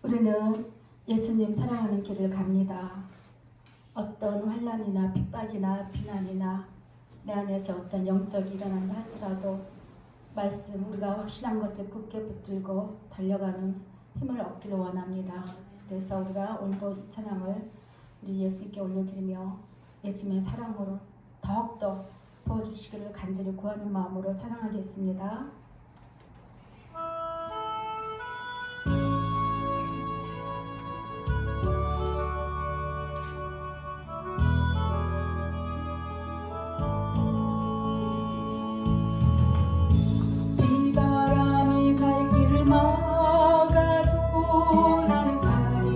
우리는 예수님 사랑하는 길을 갑니다. 어떤 환난이나 핍박이나 비난이나 내 안에서 어떤 영적이 일어난다 할지라도 말씀 우리가 확실한 것을 굳게 붙들고 달려가는 힘을 얻기를 원합니다. 그래서 우리가 오늘도 이 찬양을 우리 예수께 올려드리며 예수님의 사랑으로 더욱더 부어주시기를 간절히 구하는 마음으로 찬양하겠습니다. 비바람이 갈 길을 막아도 나는 가리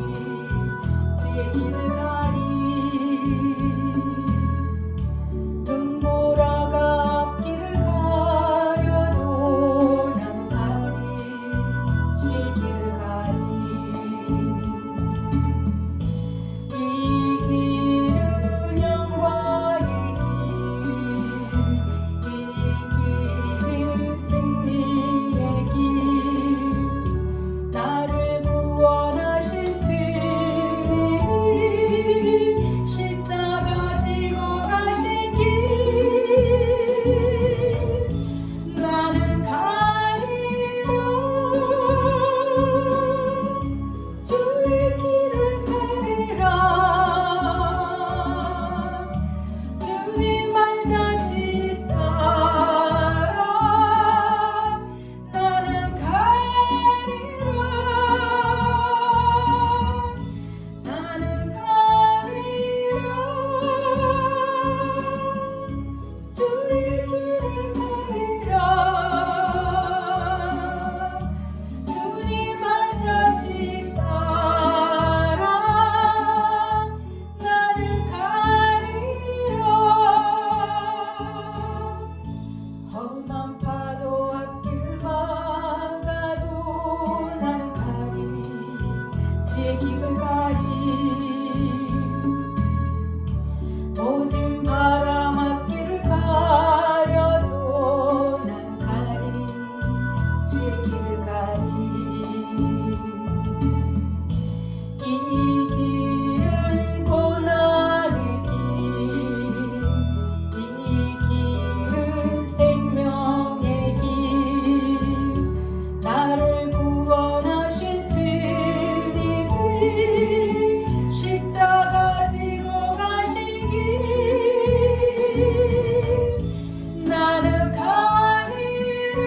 주의 길을 가리 눈보라가 앞길을 가려도 나는 가리 주의 길을 가리 이 길은 영광의 길, 이 길은 승리의 길, 나를 구원하신 주님이 십자가 지고 가신 길, 나는 가리라 주의 길을 가리라 주님 말자지 따라 나는 가리라 나는 가리라 주의 길을 가리라 주님 말자지 따라 나는 가리라 험한 파도 앞길 막아도 나는 가리 주의 길을 가리 모진 바람 앞길을 가려도 나는 가리 주의 길을 가리 이 길은 고난의 길, 이 길은 생명의 길, 나를 구원하신 주님이 십자가 지고 가신 길, 나는 가리라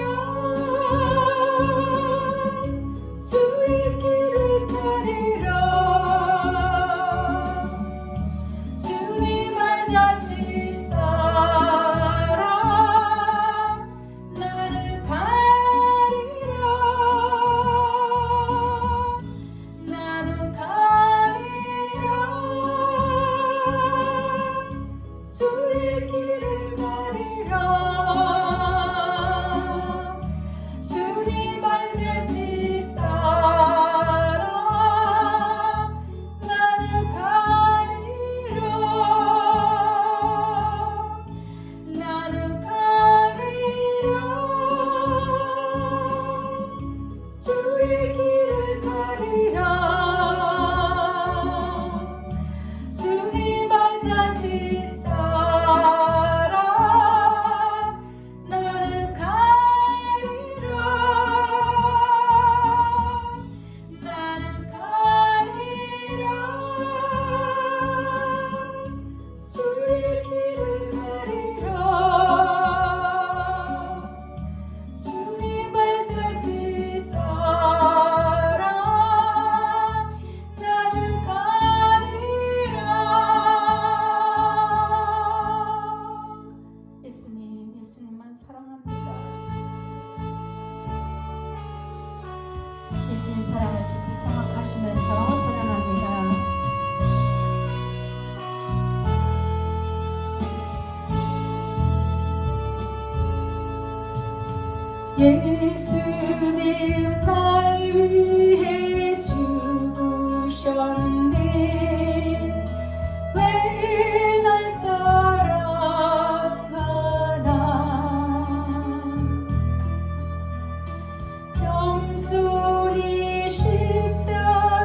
주의 길을 가리라 주님 말자지 따라 나는 가리라 나는 가리라 주의 길을 가리라 주님 말자지 따라 나는 가리라 나는 가리라 주의 길을 가리라 주님 말자지 따라 나는 가리라 나는 가리라 주의 길을 가리라 주님 말자지 따라 나는 가리라 예수님만 사랑합니다. 예수님 사랑을 깊이 생각하시면서 찬양합니다. 예수님 날 위해 죽으셨네 왜 날 사랑하나 겸손히 십자가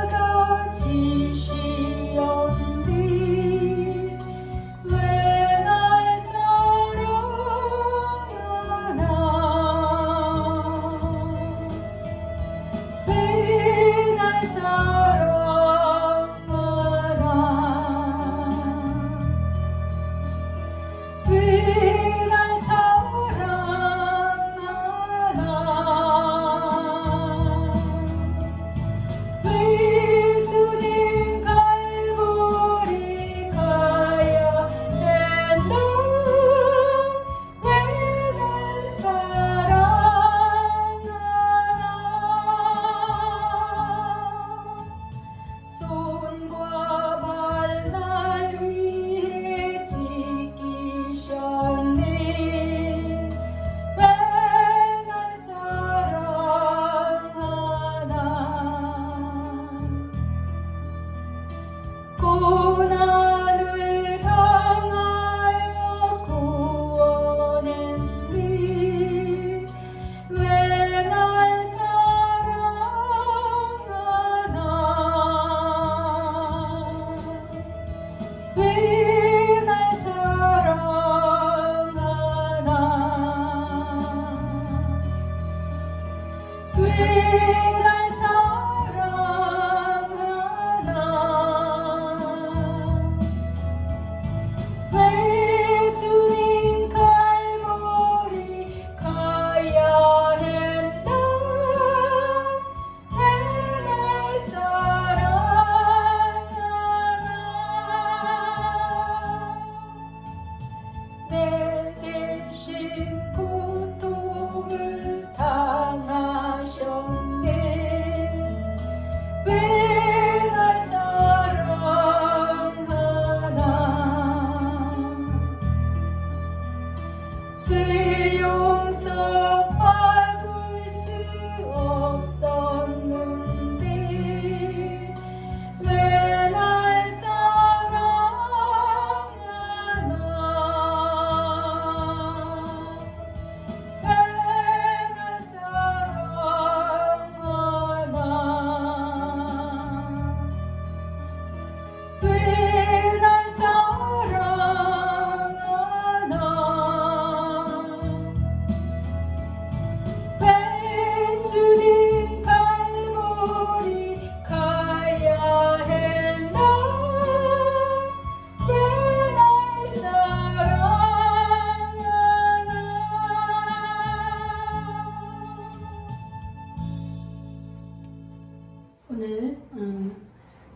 오늘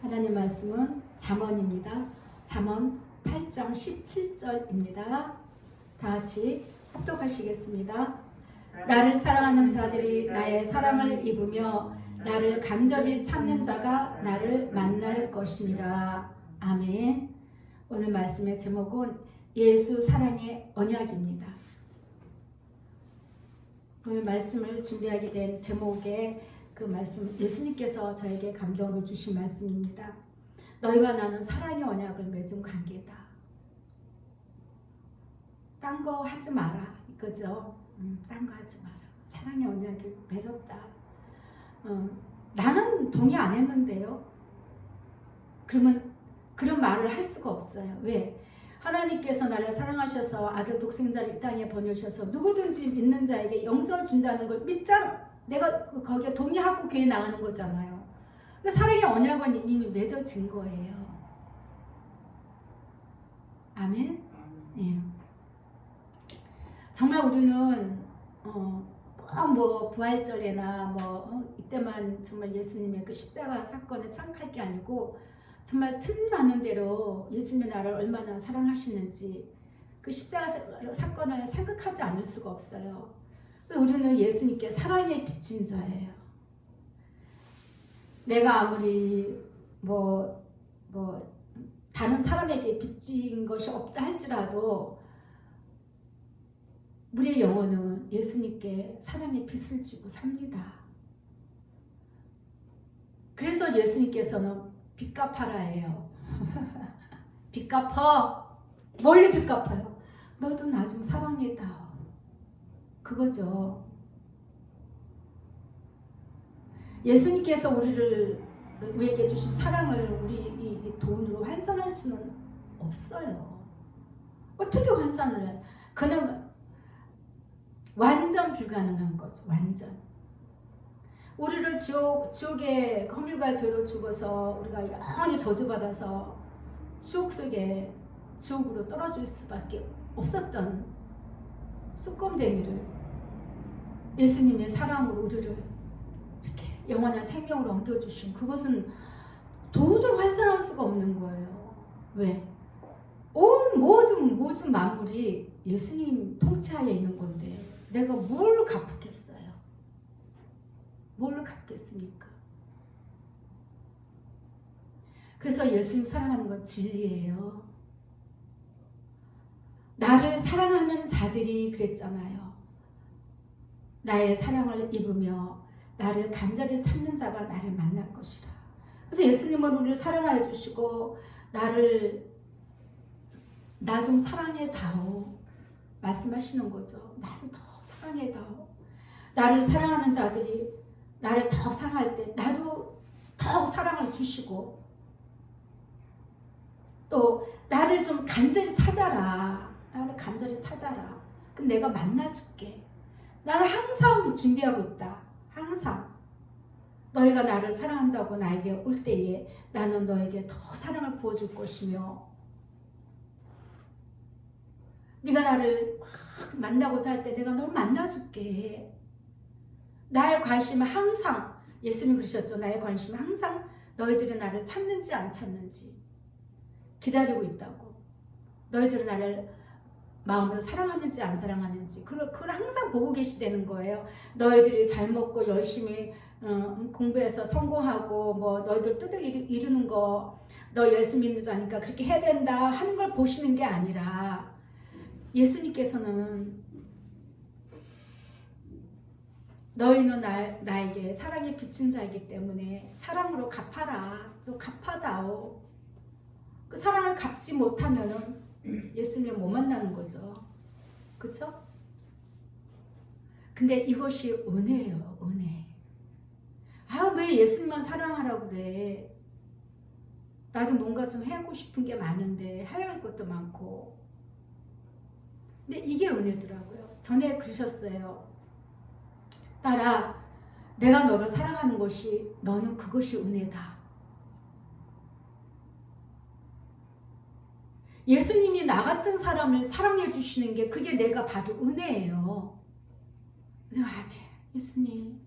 하나님 말씀은 잠언입니다. 잠언 8장 17절입니다. 다 같이 합독하시겠습니다. 나를 사랑하는 자들이 나의 사랑을 입으며 나를 간절히 찾는 자가 나를 만날 것이니라. 아멘. 오늘 말씀의 제목은 예수 사랑의 언약입니다. 오늘 말씀을 준비하게 된 제목의 그 말씀, 예수님께서 저에게 감동을 주신 말씀입니다. 너희와 나는 사랑의 언약을 맺은 관계다. 딴 거 하지 마라 이거죠. 딴 거 하지 마라. 사랑의 언약을 맺었다. 나는 동의 안 했는데요. 그러면 그런 말을 할 수가 없어요. 왜? 하나님께서 나를 사랑하셔서 아들 독생자를 이 땅에 보내셔서 누구든지 믿는 자에게 영생을 준다는 걸 믿자 내가 거기에 동의하고 교회 나가는 거잖아요. 그 사랑의 언약은 이미 맺어진 거예요. 아멘. 예. 정말 우리는 꼭 뭐 부활절에나 이때만 정말 예수님의 그 십자가 사건을 생각할 게 아니고 정말 틈나는 대로 예수님이 나를 얼마나 사랑하시는지 그 십자가 사건을 생각하지 않을 수가 없어요. 우리는 예수님께 사랑에 빚진 자예요. 내가 아무리 다른 사람에게 빚진 것이 없다 할지라도 우리의 영혼은 예수님께 사랑의 빚을 지고 삽니다. 그래서 예수님께서는 빚 갚아라 해요. 빚 갚아. 멀리 빚 갚아요. 너도 나 좀 사랑해다. 그거죠. 예수님께서 우리에게 주신 사랑을 우리 이 돈으로 환산할 수는 없어요. 어떻게 환산을 해? 그는 완전 불가능한 거죠. 완전. 우리를 지옥의 허물과 죄로 죽어서 우리가 영원히 저주받아서 지옥 속에 지옥으로 떨어질 수밖에 없었던 쑥검댕이를 예수님의 사랑으로 우리를 이렇게 영원한 생명으로 옮겨주신 그것은 도저히 환상할 수가 없는 거예요. 왜? 온 모든 만물이 예수님 통치하에 있는 건데 내가 뭘로 갚겠어요? 뭘로 갚겠습니까? 그래서 예수님 사랑하는 건 진리예요. 나를 사랑하는 자들이 그랬잖아요. 나의 사랑을 입으며 나를 간절히 찾는 자가 나를 만날 것이라. 그래서 예수님은 우리를 사랑하여 주시고 나 좀 사랑해 다오 말씀하시는 거죠. 나를 더 사랑해 다오. 나를 사랑하는 자들이 나를 더 사랑할 때 나도 더 사랑을 주시고 또 나를 좀 간절히 찾아라. 나를 간절히 찾아라. 그럼 내가 만나줄게. 나는 항상 준비하고 있다. 항상. 너희가 나를 사랑한다고 나에게 올 때에 나는 너에게 더 사랑을 부어줄 것이며 네가 나를 막 만나고자 할 때 내가 너를 만나줄게. 나의 관심은 항상 예수님 그러셨죠. 나의 관심은 항상 너희들이 나를 찾는지 안 찾는지 기다리고 있다고. 너희들은 나를 마음으로 사랑하는지 안 사랑하는지 그걸 항상 보고 계시다는 거예요. 너희들이 잘 먹고 열심히 공부해서 성공하고 뭐 너희들 뜻을 이루는 거 너 예수 믿는 자니까 그렇게 해야 된다 하는 걸 보시는 게 아니라 예수님께서는 너희는 나에게 사랑에 비친 자이기 때문에 사랑으로 갚아라. 좀 갚아다오. 그 사랑을 갚지 못하면은 예수님 못 만나는 거죠. 그쵸? 근데 이것이 은혜예요. 은혜. 왜 예수님만 사랑하라고 그래. 나도 뭔가 좀 하고 싶은 게 많은데 해야 할 것도 많고. 근데 이게 은혜더라고요. 전에 그러셨어요. 딸아, 내가 너를 사랑하는 것이 너는 그것이 은혜다. 예수님이 나 같은 사람을 사랑해 주시는 게 그게 내가 받은 은혜예요. 그래서 예수님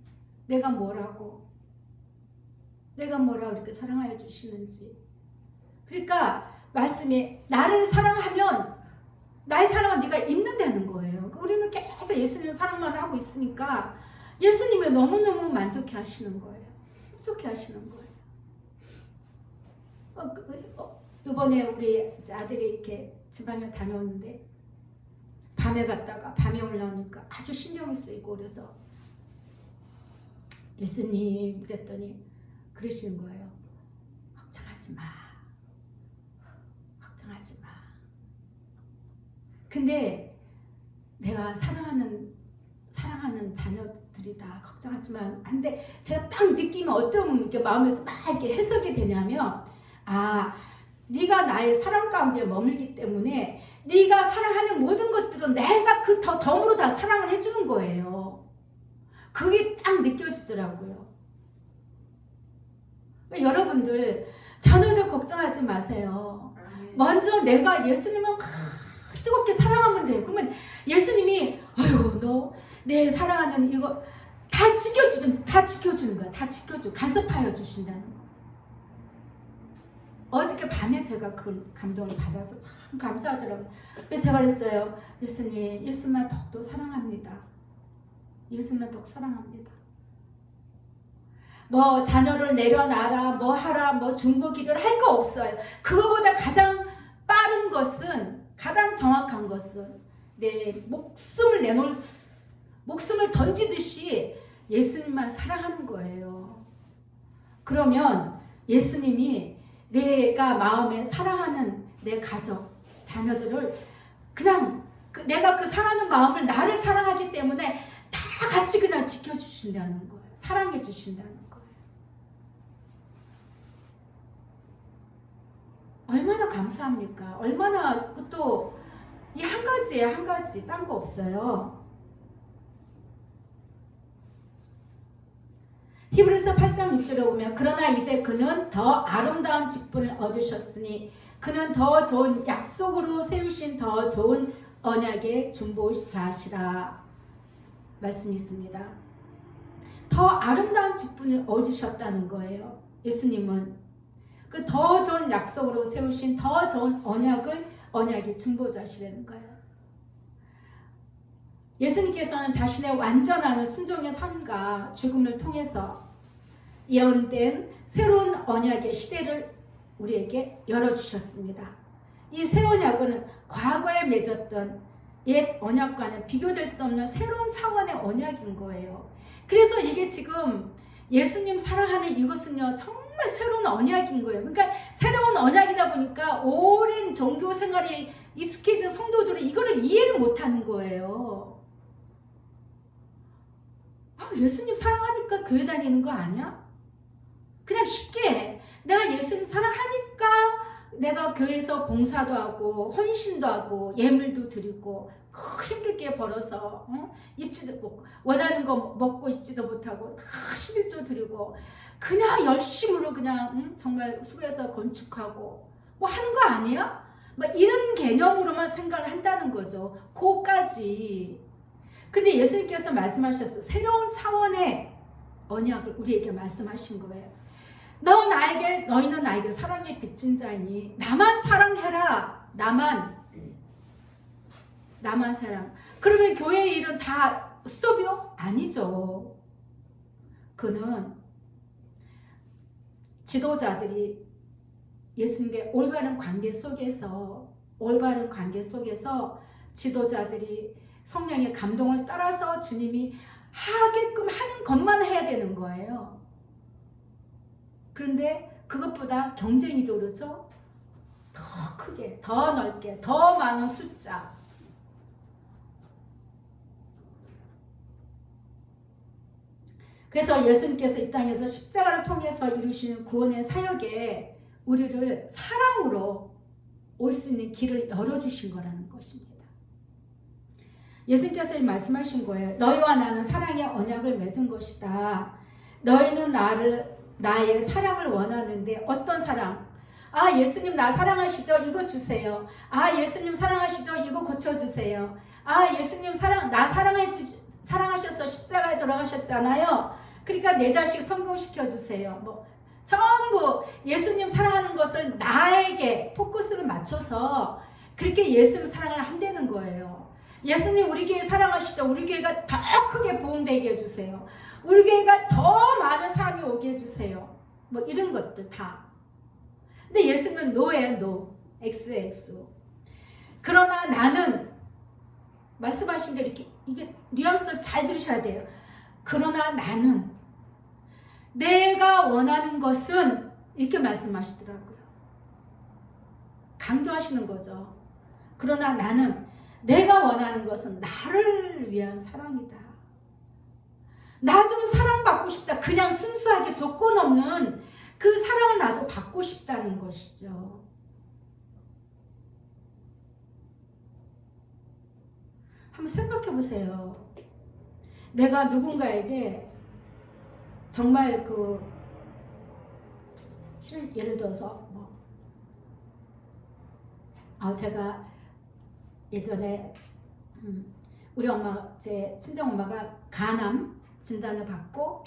내가 뭐라고 이렇게 사랑하여 주시는지. 그러니까 말씀이 나를 사랑하면 나의 사랑은 네가 입는다는 거예요. 우리는 계속 예수님 사랑만 하고 있으니까 예수님이 너무너무 만족해 하시는 거예요. 만족해 하시는 거예요. 이번에 우리 아들이 이렇게 지방에 다녀오는데 밤에 갔다가 밤에 올라오니까 아주 신경이 쓰이고 그래서 예수님 그랬더니 그러시는 거예요. 걱정하지 마. 걱정하지 마. 근데 내가 사랑하는 자녀들이다. 걱정하지만 한데 제가 딱 느끼면 어떤 이렇게 마음에서 막 이렇게 해석이 되냐면 네가 나의 사랑 가운데 머물기 때문에 네가 사랑하는 모든 것들은 내가 그 덤으로 다 사랑을 해주는 거예요. 그게 딱 느껴지더라고요. 그러니까 여러분들 자녀들 걱정하지 마세요. 먼저 내가 예수님을 막 뜨겁게 사랑하면 돼요. 그러면 예수님이 너 내 사랑하는 이거 다 지켜주는 거야. 다 지켜주고 간섭하여 주신다는 거야. 어저께 밤에 제가 그 감동을 받아서 참 감사하더라고요. 그래서 제가 그랬어요. 예수님, 예수만 더욱더 사랑합니다. 예수만 더욱 사랑합니다. 뭐 자녀를 내려놔라, 뭐 하라, 뭐 중보기도를 할 거 없어요. 그거보다 가장 빠른 것은, 가장 정확한 것은 내 목숨을 던지듯이 예수님만 사랑하는 거예요. 그러면 예수님이 내가 마음에 사랑하는 내 가족, 자녀들을 그냥 내가 그 사랑하는 마음을 나를 사랑하기 때문에 다 같이 그냥 지켜주신다는 거예요. 사랑해 주신다는 거예요. 얼마나 감사합니까? 얼마나 또 이 한 가지에 한 가지 딴 거 없어요. 히브리서 8장 6절에 보면 그러나 이제 그는 더 아름다운 직분을 얻으셨으니 그는 더 좋은 약속으로 세우신 더 좋은 언약의 중보자시라 말씀이 있습니다. 더 아름다운 직분을 얻으셨다는 거예요. 예수님은 그 더 좋은 약속으로 세우신 더 좋은 언약의 중보자시라는 거예요. 예수님께서는 자신의 완전한 순종의 삶과 죽음을 통해서 예언된 새로운 언약의 시대를 우리에게 열어주셨습니다. 이 새 언약은 과거에 맺었던 옛 언약과는 비교될 수 없는 새로운 차원의 언약인 거예요. 그래서 이게 지금 예수님 사랑하는 이것은요 정말 새로운 언약인 거예요. 그러니까 새로운 언약이다 보니까 오랜 종교 생활에 익숙해진 성도들은 이거를 이해를 못하는 거예요. 예수님 사랑하니까 교회 다니는 거 아니야? 그냥 쉽게 내가 예수님 사랑하니까 내가 교회에서 봉사도 하고 헌신도 하고 예물도 드리고 힘들게 벌어서 입지도 못하고 원하는 거 먹고 입지도 못하고 다 11조 드리고 그냥 열심으로 그냥 정말 수고해서 건축하고 뭐 하는 거 아니야? 뭐 이런 개념으로만 생각을 한다는 거죠. 그까지. 근데 예수님께서 말씀하셨어요. 새로운 차원의 언약을 우리에게 말씀하신 거예요. 너희는 나에게 사랑에 빚진 자이니 나만 사랑해라. 나만 사랑. 그러면 교회의 일은 다 스톱이요? 아니죠. 그는 지도자들이 예수님의 올바른 관계 속에서 지도자들이 성령의 감동을 따라서 주님이 하게끔 하는 것만 해야 되는 거예요. 그런데 그것보다 경쟁이죠, 그렇죠? 더 크게, 더 넓게, 더 많은 숫자. 그래서 예수님께서 이 땅에서 십자가를 통해서 이루시는 구원의 사역에 우리를 사랑으로 올 수 있는 길을 열어주신 거라는 것입니다. 예수님께서 말씀하신 거예요. 너희와 나는 사랑의 언약을 맺은 것이다. 너희는 나의 사랑을 원하는데 어떤 사랑? 예수님 나 사랑하시죠? 이거 주세요. 예수님 사랑하시죠? 이거 고쳐주세요. 예수님 나 사랑하셔서 십자가에 돌아가셨잖아요. 그러니까 내 자식 성공시켜주세요. 뭐 전부 예수님 사랑하는 것을 나에게 포커스를 맞춰서 그렇게 예수님 사랑을 한다는 거예요. 예수님 우리 교회 사랑하시죠? 우리 교회가 더 크게 부흥되게 해주세요. 우리 교회가 더 많은 사람이 오게 해주세요. 뭐 이런 것들 다. 근데 예수님은 노예요. 노. XX. 그러나 나는 말씀하신 대로 이게 뉘앙스를 잘 들으셔야 돼요. 그러나 나는 내가 원하는 것은 이렇게 말씀하시더라고요. 강조하시는 거죠. 그러나 나는 내가 원하는 것은 나를 위한 사랑이다. 나 좀 사랑받고 싶다. 그냥 순수하게 조건 없는 그 사랑을 나도 받고 싶다는 것이죠. 한번 생각해 보세요. 내가 누군가에게 정말 예를 들어서 제가 예전에 우리 엄마, 제 친정 엄마가 간암 진단을 받고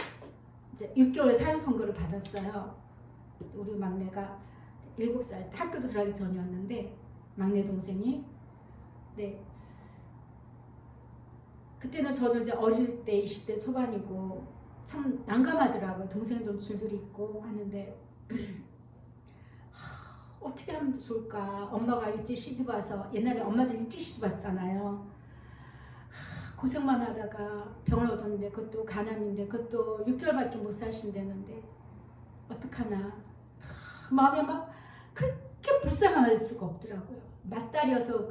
이제 6개월 사형 선고를 받았어요. 우리 막내가 7살 학교도 들어가기 전이었는데 막내 동생이 그때는 저도 이제 어릴 때 20대 초반이고 참 난감하더라고요. 동생도 줄줄이 있고 하는데 어떻게 하면 좋을까? 엄마가 일찍 시집 와서 옛날에 엄마들 일찍 시집 왔잖아요. 고생만 하다가 병을 얻었는데 그것도 간암인데 그것도 6개월밖에 못 사신다는데 어떡하나. 마음이 막 그렇게 불쌍할 수가 없더라고요. 맏딸이어서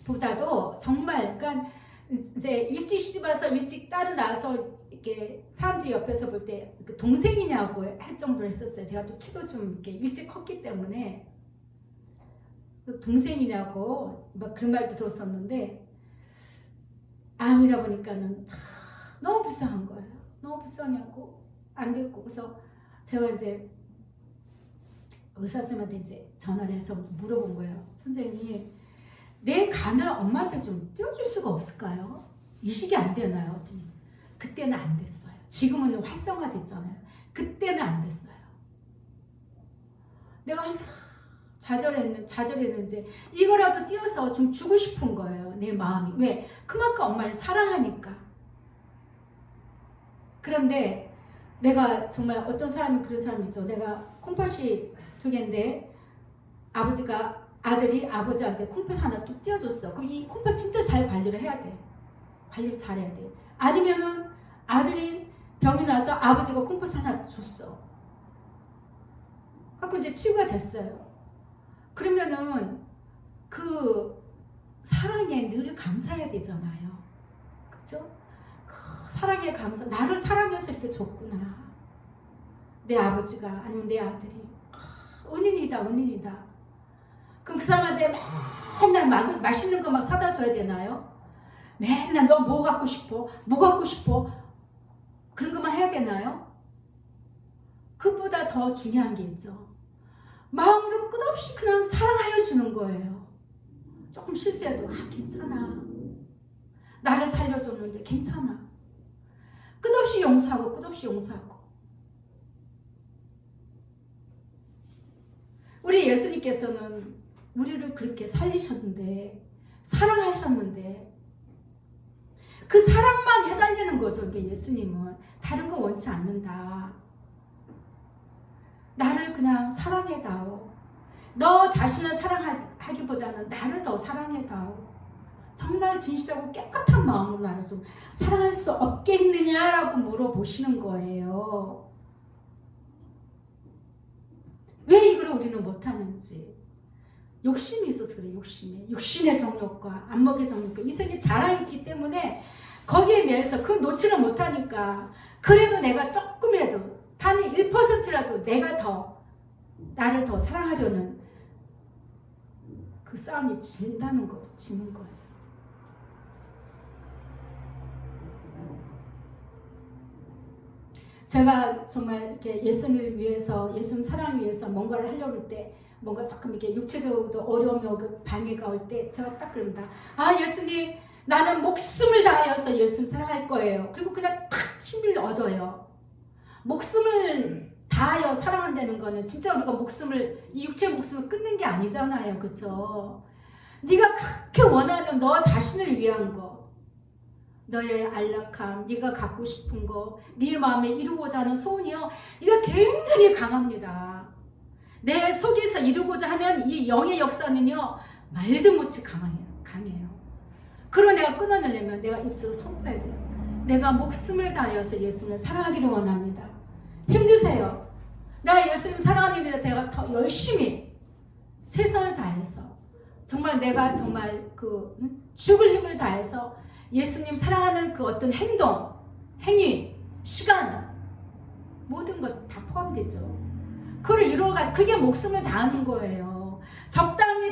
보다도 정말 그러니까 이제 일찍 시집 와서 일찍 딸을 낳아서 이렇게 사람들이 옆에서 볼 때 동생이냐고 할 정도로 했었어요. 제가 또 키도 좀 이렇게 일찍 컸기 때문에 동생이냐고 막 그런 말도 들었었는데 암이라 보니까는 참 너무 불쌍한 거예요. 너무 불쌍하고 안 됐고, 그래서 제가 이제 의사 선생님한테 이제 전화를 해서 물어본 거예요. 선생님, 내 간을 엄마한테 좀 띄워줄 수가 없을까요? 이식이 안 되나요? 그랬더니 그때는 안 됐어요. 지금은 활성화됐잖아요. 그때는 안 됐어요. 내가 좌절했는지 이거라도 띄워서 좀 주고 싶은 거예요. 내 마음이. 왜? 그만큼 엄마를 사랑하니까. 그런데 내가 정말 어떤 사람이 그런 사람이 있죠. 내가 콩팥이 2개인데 아들이 아버지한테 콩팥 하나 또 띄워줬어. 그럼 이 콩팥 진짜 잘 관리를 해야 돼. 관리를 잘해야 돼. 아니면은 아들이 병이 나서 아버지가 콩팥 하나 줬어. 그래서 이제 치유가 됐어요. 그러면은 그 사랑에 늘 감사해야 되잖아요. 그죠? 그 사랑에 감사. 나를 사랑해서 이렇게 줬구나. 내 아버지가 아니면 내 아들이. 은인이다. 그럼 그 사람한테 맨날 맛있는 거 막 사다 줘야 되나요? 맨날 너 뭐 갖고 싶어? 그런 것만 해야 되나요? 그보다 더 중요한 게 있죠. 마음으로 끝없이 그냥 사랑하여 주는 거예요. 조금 실수해도 괜찮아. 나를 살려줬는데 괜찮아. 끝없이 용서하고. 우리 예수님께서는 우리를 그렇게 살리셨는데, 사랑하셨는데, 그 사랑만 해달라는 거죠. 이게 예수님은 다른 거 원치 않는다. 나를 그냥 사랑해다오. 너 자신을 사랑하기보다는 나를 더 사랑해다오. 정말 진실하고 깨끗한 마음으로 나를 좀 사랑할 수 없겠느냐라고 물어보시는 거예요. 왜 이걸 우리는 못하는지. 욕심이 있어서 그래. 욕심의 정욕과 안목의 정욕과 이성의 자랑이 있기 때문에 거기에 매여서 그걸 놓지를 못하니까, 그래도 내가 조금이라도 단위 1%라도 나를 더 사랑하려는 그 싸움이 지는 거예요. 제가 정말 이렇게 예수님을 위해서, 예수님 사랑을 위해서 뭔가를 하려고 할 때, 뭔가 조금 이렇게 육체적으로도 어려움이 오고 방해가 올 때 제가 딱 그런다. 예수님, 나는 목숨을 다하여서 예수님 사랑할 거예요. 그리고 그냥 탁 힘을 얻어요. 목숨을 다하여 사랑한다는 거는 진짜 우리가 이 육체의 목숨을 끊는 게 아니잖아요. 그렇죠? 네가 그렇게 원하는 너 자신을 위한 거, 너의 안락함, 네가 갖고 싶은 거, 네 마음에 이루고자 하는 소원이요, 이거 굉장히 강합니다. 내 속에서 이루고자 하는 이 영의 역사는요, 말도 못해 강해요. 그럼 내가 끊어내려면 내가 입술로 선포해야 돼요. 내가 목숨을 다하여서 예수님을 사랑하기를 원합니다. 힘주세요. 내가 예수님 사랑하는 일에 내가 더 열심히 최선을 다해서, 정말 내가 정말 죽을 힘을 다해서 예수님 사랑하는 그 어떤 행동, 행위, 시간, 모든 것 다 포함되죠. 그걸 이루어가, 그게 목숨을 다하는 거예요.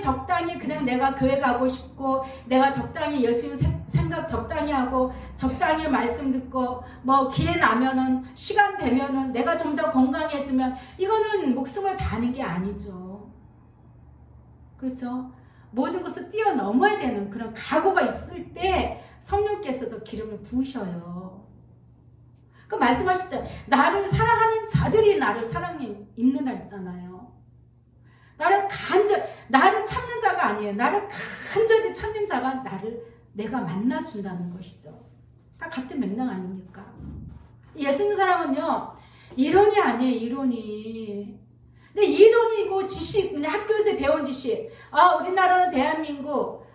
적당히 그냥 내가 교회 가고 싶고, 내가 적당히 예수님 생각 적당히 하고, 적당히 말씀 듣고, 뭐 기회 나면은, 시간 되면은, 내가 좀 더 건강해지면, 이거는 목숨을 다하는 게 아니죠. 그렇죠? 모든 것을 뛰어넘어야 되는 그런 각오가 있을 때 성령께서도 기름을 부으셔요. 그 말씀하셨죠. 나를 사랑하는 자들이 나를 사랑해 있는다 했잖아요. 나를 찾는 자가 아니에요. 나를 간절히 찾는 자가 내가 만나준다는 것이죠. 다 같은 맥락 아닙니까? 예수님 사랑은요, 이론이 아니에요. 이론이. 근데 이론이고 지식, 그냥 학교에서 배운 지식. 우리나라는 대한민국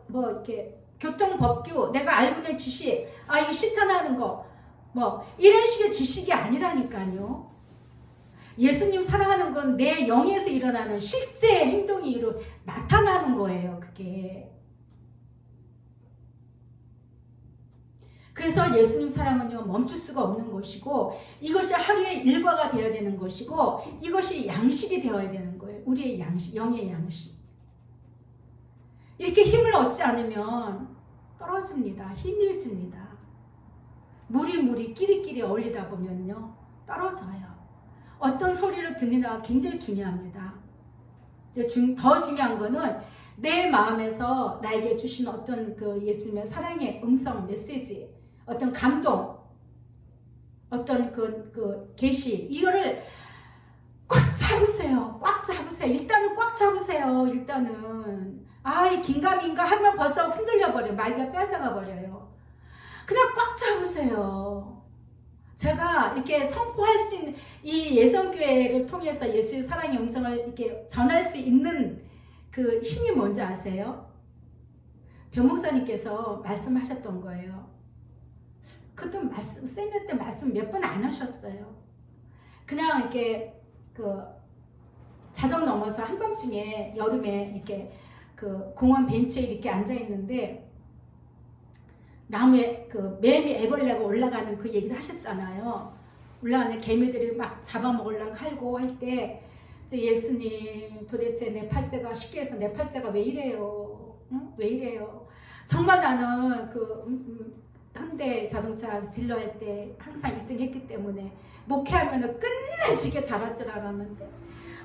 이렇게 교통법규, 내가 알고 있는 지식, 이거 실천하는 거, 이런 식의 지식이 아니라니까요. 예수님 사랑하는 건 내 영에서 일어나는 실제 행동이 나타나는 거예요, 그게. 그래서 예수님 사랑은요, 멈출 수가 없는 것이고, 이것이 하루의 일과가 되어야 되는 것이고, 이것이 양식이 되어야 되는 거예요. 우리의 양식, 영의 양식. 이렇게 힘을 얻지 않으면 떨어집니다. 희미해집니다. 무리 끼리끼리 어울리다 보면요 떨어져요. 어떤 소리를 듣느냐가 굉장히 중요합니다. 더 중요한 거는 내 마음에서 나에게 주신 어떤 그 예수님의 사랑의 음성 메시지, 어떤 감동, 어떤 그 계시, 이거를 꽉 잡으세요. 꽉 잡으세요. 일단은 꽉 잡으세요. 일단은 이 긴가민가 하면 벌써 흔들려 버려요. 마귀가 뺏어가 버려요. 그냥 꽉 잡으세요. 제가 이렇게 선포할 수 있는 이 예성교회를 통해서 예수의 사랑의 음성을 이렇게 전할 수 있는 그 힘이 뭔지 아세요? 변목사님께서 말씀하셨던 거예요. 그것도 말씀, 세미나 때 말씀 몇 번 안 하셨어요. 그냥 이렇게 그 자정 넘어서 한밤중에 여름에 이렇게 그 공원 벤치에 이렇게 앉아 있는데 나무에 그 매미 애벌레가 올라가는 그 얘기를 하셨잖아요. 올라가는 개미들이 막 잡아먹으려고 하고 할 때 예수님 도대체 내 팔자가 쉽게 해서 내 팔자가 왜 이래요? 응? 왜 이래요? 정말 나는 그 현대 자동차 딜러 할 때 항상 1등 했기 때문에 목회하면 끝내주게 잘할 줄 알았는데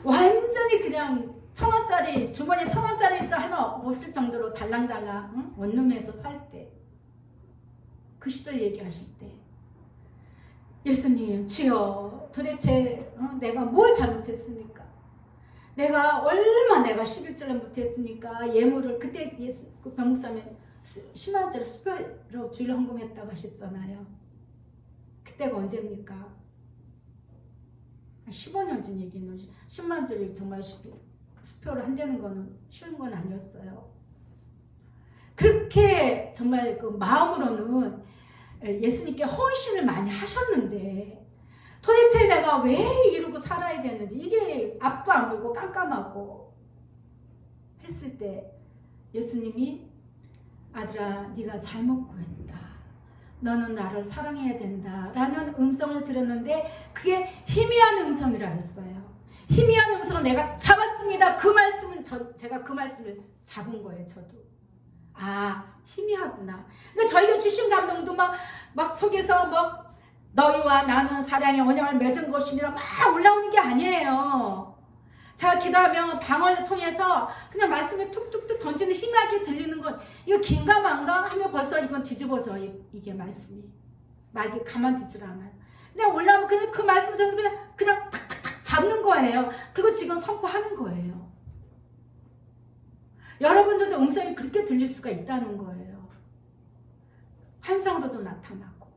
완전히 그냥 1,000원짜리 주머니에 1,000원짜리 하나 없을 정도로 달랑달랑 응? 원룸에서 살 때 그 시절 얘기하실 때 예수님 주여 도대체 내가 뭘 잘못했습니까? 내가 얼마 내가 11절을 못했으니까 예물을 그때 그 변목사님 10만원짜리 수표로 주일 헌금했다고 하셨잖아요. 그때가 언제입니까? 15년 전 얘기는 10만원짜리 정말 수표를 한다는 거는 쉬운 건 아니었어요. 그렇게 정말 그 마음으로는 예수님께 헌신을 많이 하셨는데 도대체 내가 왜 이러고 살아야 되는지 이게 앞도 안 보이고 깜깜하고 했을 때 예수님이 아들아 네가 잘못 구했다. 너는 나를 사랑해야 된다 라는 음성을 들었는데 그게 희미한 음성이라 했어요. 희미한 음성을 내가 잡았습니다. 그 말씀은 제가 그 말씀을 잡은 거예요. 저도 희미하구나. 그러니까 저희가 주신 감동도 막 속에서 너희와 나는 사랑의 언약을 맺은 것이니라 막 올라오는 게 아니에요. 제가 기도하면 방언을 통해서 그냥 말씀을 툭툭툭 던지는 희미하게 들리는 건 이거 긴가만가 하면 벌써 이건 뒤집어져. 이게 말씀이 마귀 가만두질 않아요. 그냥 올라오면 그냥 그 말씀 저는 그냥 탁탁탁 잡는 거예요. 그리고 지금 선포하는 거예요. 여러분들도 음성이 그렇게 들릴 수가 있다는 거예요. 환상으로도 나타나고.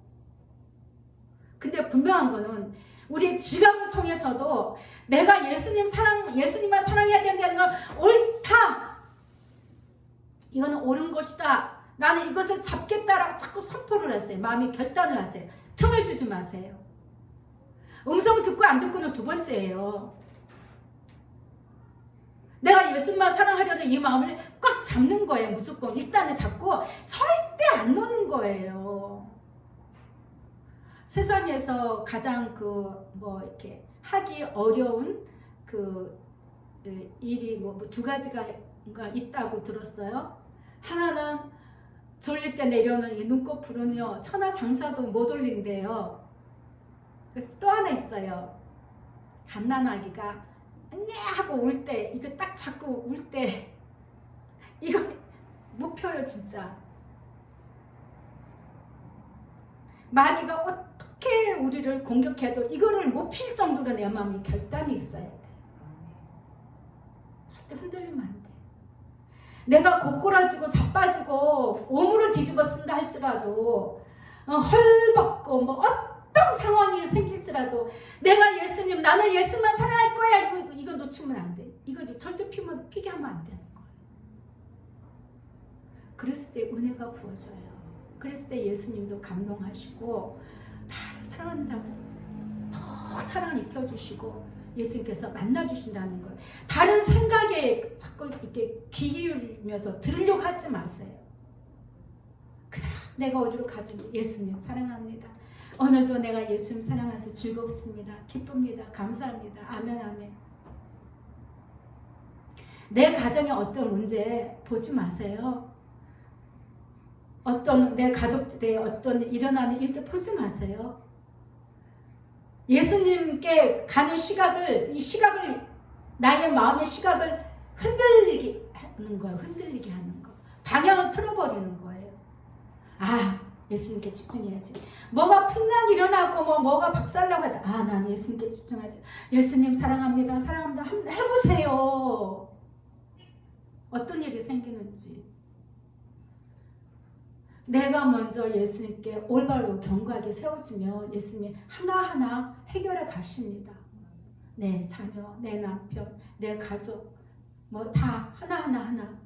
근데 분명한 거는 우리의 지각을 통해서도 내가 예수님만 사랑해야 된다는 건 옳다. 이거는 옳은 것이다. 나는 이것을 잡겠다라고 자꾸 선포를 하세요. 마음이 결단을 하세요. 틈을 주지 마세요. 음성을 듣고 안 듣고는 두 번째예요. 내가 예수님만 사랑하려는 이 마음을 꽉 잡는 거예요. 무조건 일단은 잡고 절대 안 놓는 거예요. 세상에서 가장 이렇게 하기 어려운 일이 두 가지가 있다고 들었어요. 하나는 졸릴 때 내려오는 이 눈꺼풀은요 천하장사도 못 올린대요. 또 하나 있어요. 갓난아기가 하고 울 때 이거 딱 잡고 울 때 이거 못 펴요. 진짜 마귀가 어떻게 우리를 공격해도 이거를 못 필 정도로 내 마음이 결단이 있어야 돼. 절대 흔들리면 안 돼. 내가 고꾸라지고 자빠지고 오물을 뒤집어 쓴다 할지라도 헐벗고 어떤 상황이 생길지라도 내가 나는 예수만 사랑할 거야. 이거 놓치면 안 돼. 이거 절대 피게 하면 안 되는 거예요. 그랬을 때 은혜가 부어져요. 그랬을 때 예수님도 감동하시고 나를 사랑하는 자들 더 사랑을 입혀주시고 예수님께서 만나주신다는 거예요. 다른 생각에 자꾸 이렇게 귀 기울이면서 들으려고 하지 마세요. 그냥 내가 어디로 가든지 예수님 사랑합니다. 오늘도 내가 예수님 사랑해서 즐겁습니다. 기쁩니다. 감사합니다. 아멘 아멘. 내 가정에 어떤 문제 보지 마세요. 어떤 내 가족들의 어떤 일어나는 일들 보지 마세요. 예수님께 가는 시각을, 이 시각을, 나의 마음의 시각을 흔들리게 하는 거예요. 흔들리게 하는 거. 방향을 틀어버리는 거예요. 아, 예수님께 집중해야지. 뭐가 풍랑이 일어나고 뭐가 박살나고 하다. 아, 난 예수님께 집중하지. 예수님 사랑합니다. 사랑합니다. 한번 해보세요. 어떤 일이 생기는지. 내가 먼저 예수님께 올바로 견고하게 세워지면 예수님이 하나하나 해결해 가십니다. 내 자녀, 내 남편, 내 가족, 뭐 다 하나하나.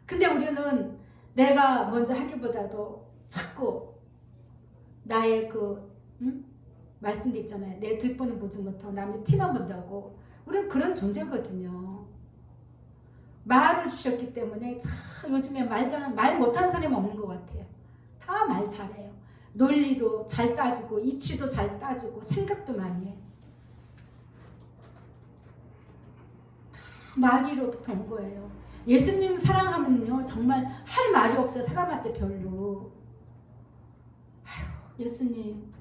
근데 우리는 내가 먼저 하기보다도 자꾸 나의 말씀도 있잖아요. 내 들보는 보지 못하고 남의 티만 본다고. 우리는 그런 존재거든요. 말을 주셨기 때문에 참 요즘에 말 못하는 사람이 없는 것 같아요. 다 말 잘해요. 논리도 잘 따지고 이치도 잘 따지고 생각도 많이 해. 다 마귀로부터 온 거예요. 예수님 사랑하면요 정말 할 말이 없어요. 사람한테 별로. 아휴, 예수님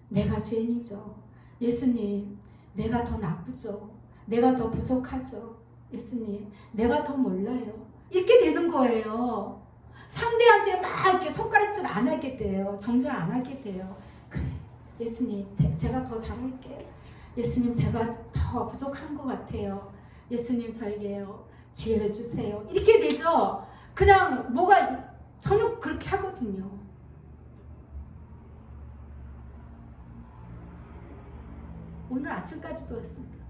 내가 죄인이죠. 예수님 내가 더 나쁘죠. 내가 더 부족하죠. 예수님 내가 더 몰라요. 이렇게 되는 거예요. 상대한테 막 이렇게 손가락질 안 하게 돼요. 정죄 안 하게 돼요. 그래 예수님 제가 더 잘할게요. 예수님 제가 더 부족한 것 같아요. 예수님 저에게요 지혜를 주세요. 이렇게 되죠. 그냥 뭐가 저는 그렇게 하거든요. 오늘 아침까지도 그랬습니다.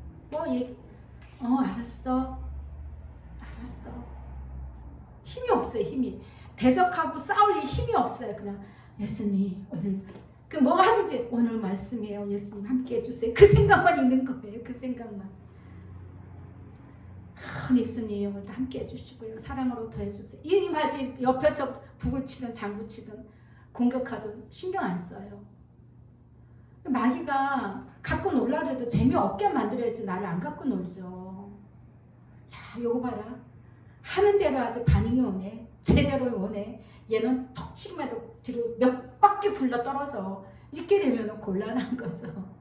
알았어. 힘이 없어요. 힘이. 대적하고 싸울 힘이 없어요. 그냥 예수님 오늘 뭐가 하든지 오늘 말씀이에요. 예수님 함께 해주세요. 그 생각만 있는 거예요. 그 생각만. 예수님 오늘도 함께 해주시고요. 사랑으로 더해주세요. 이 마치 옆에서 북을 치든 장구 치든 공격하든 신경 안 써요. 마귀가 갖고 놀라 그래도 재미없게 만들어야지 나를 안 갖고 놀죠. 야 요거 봐라. 하는 대로 아주 반응이 오네. 제대로 오네. 얘는 턱 치기마도 뒤로 몇 바퀴 굴러 떨어져. 이렇게 되면 곤란한 거죠.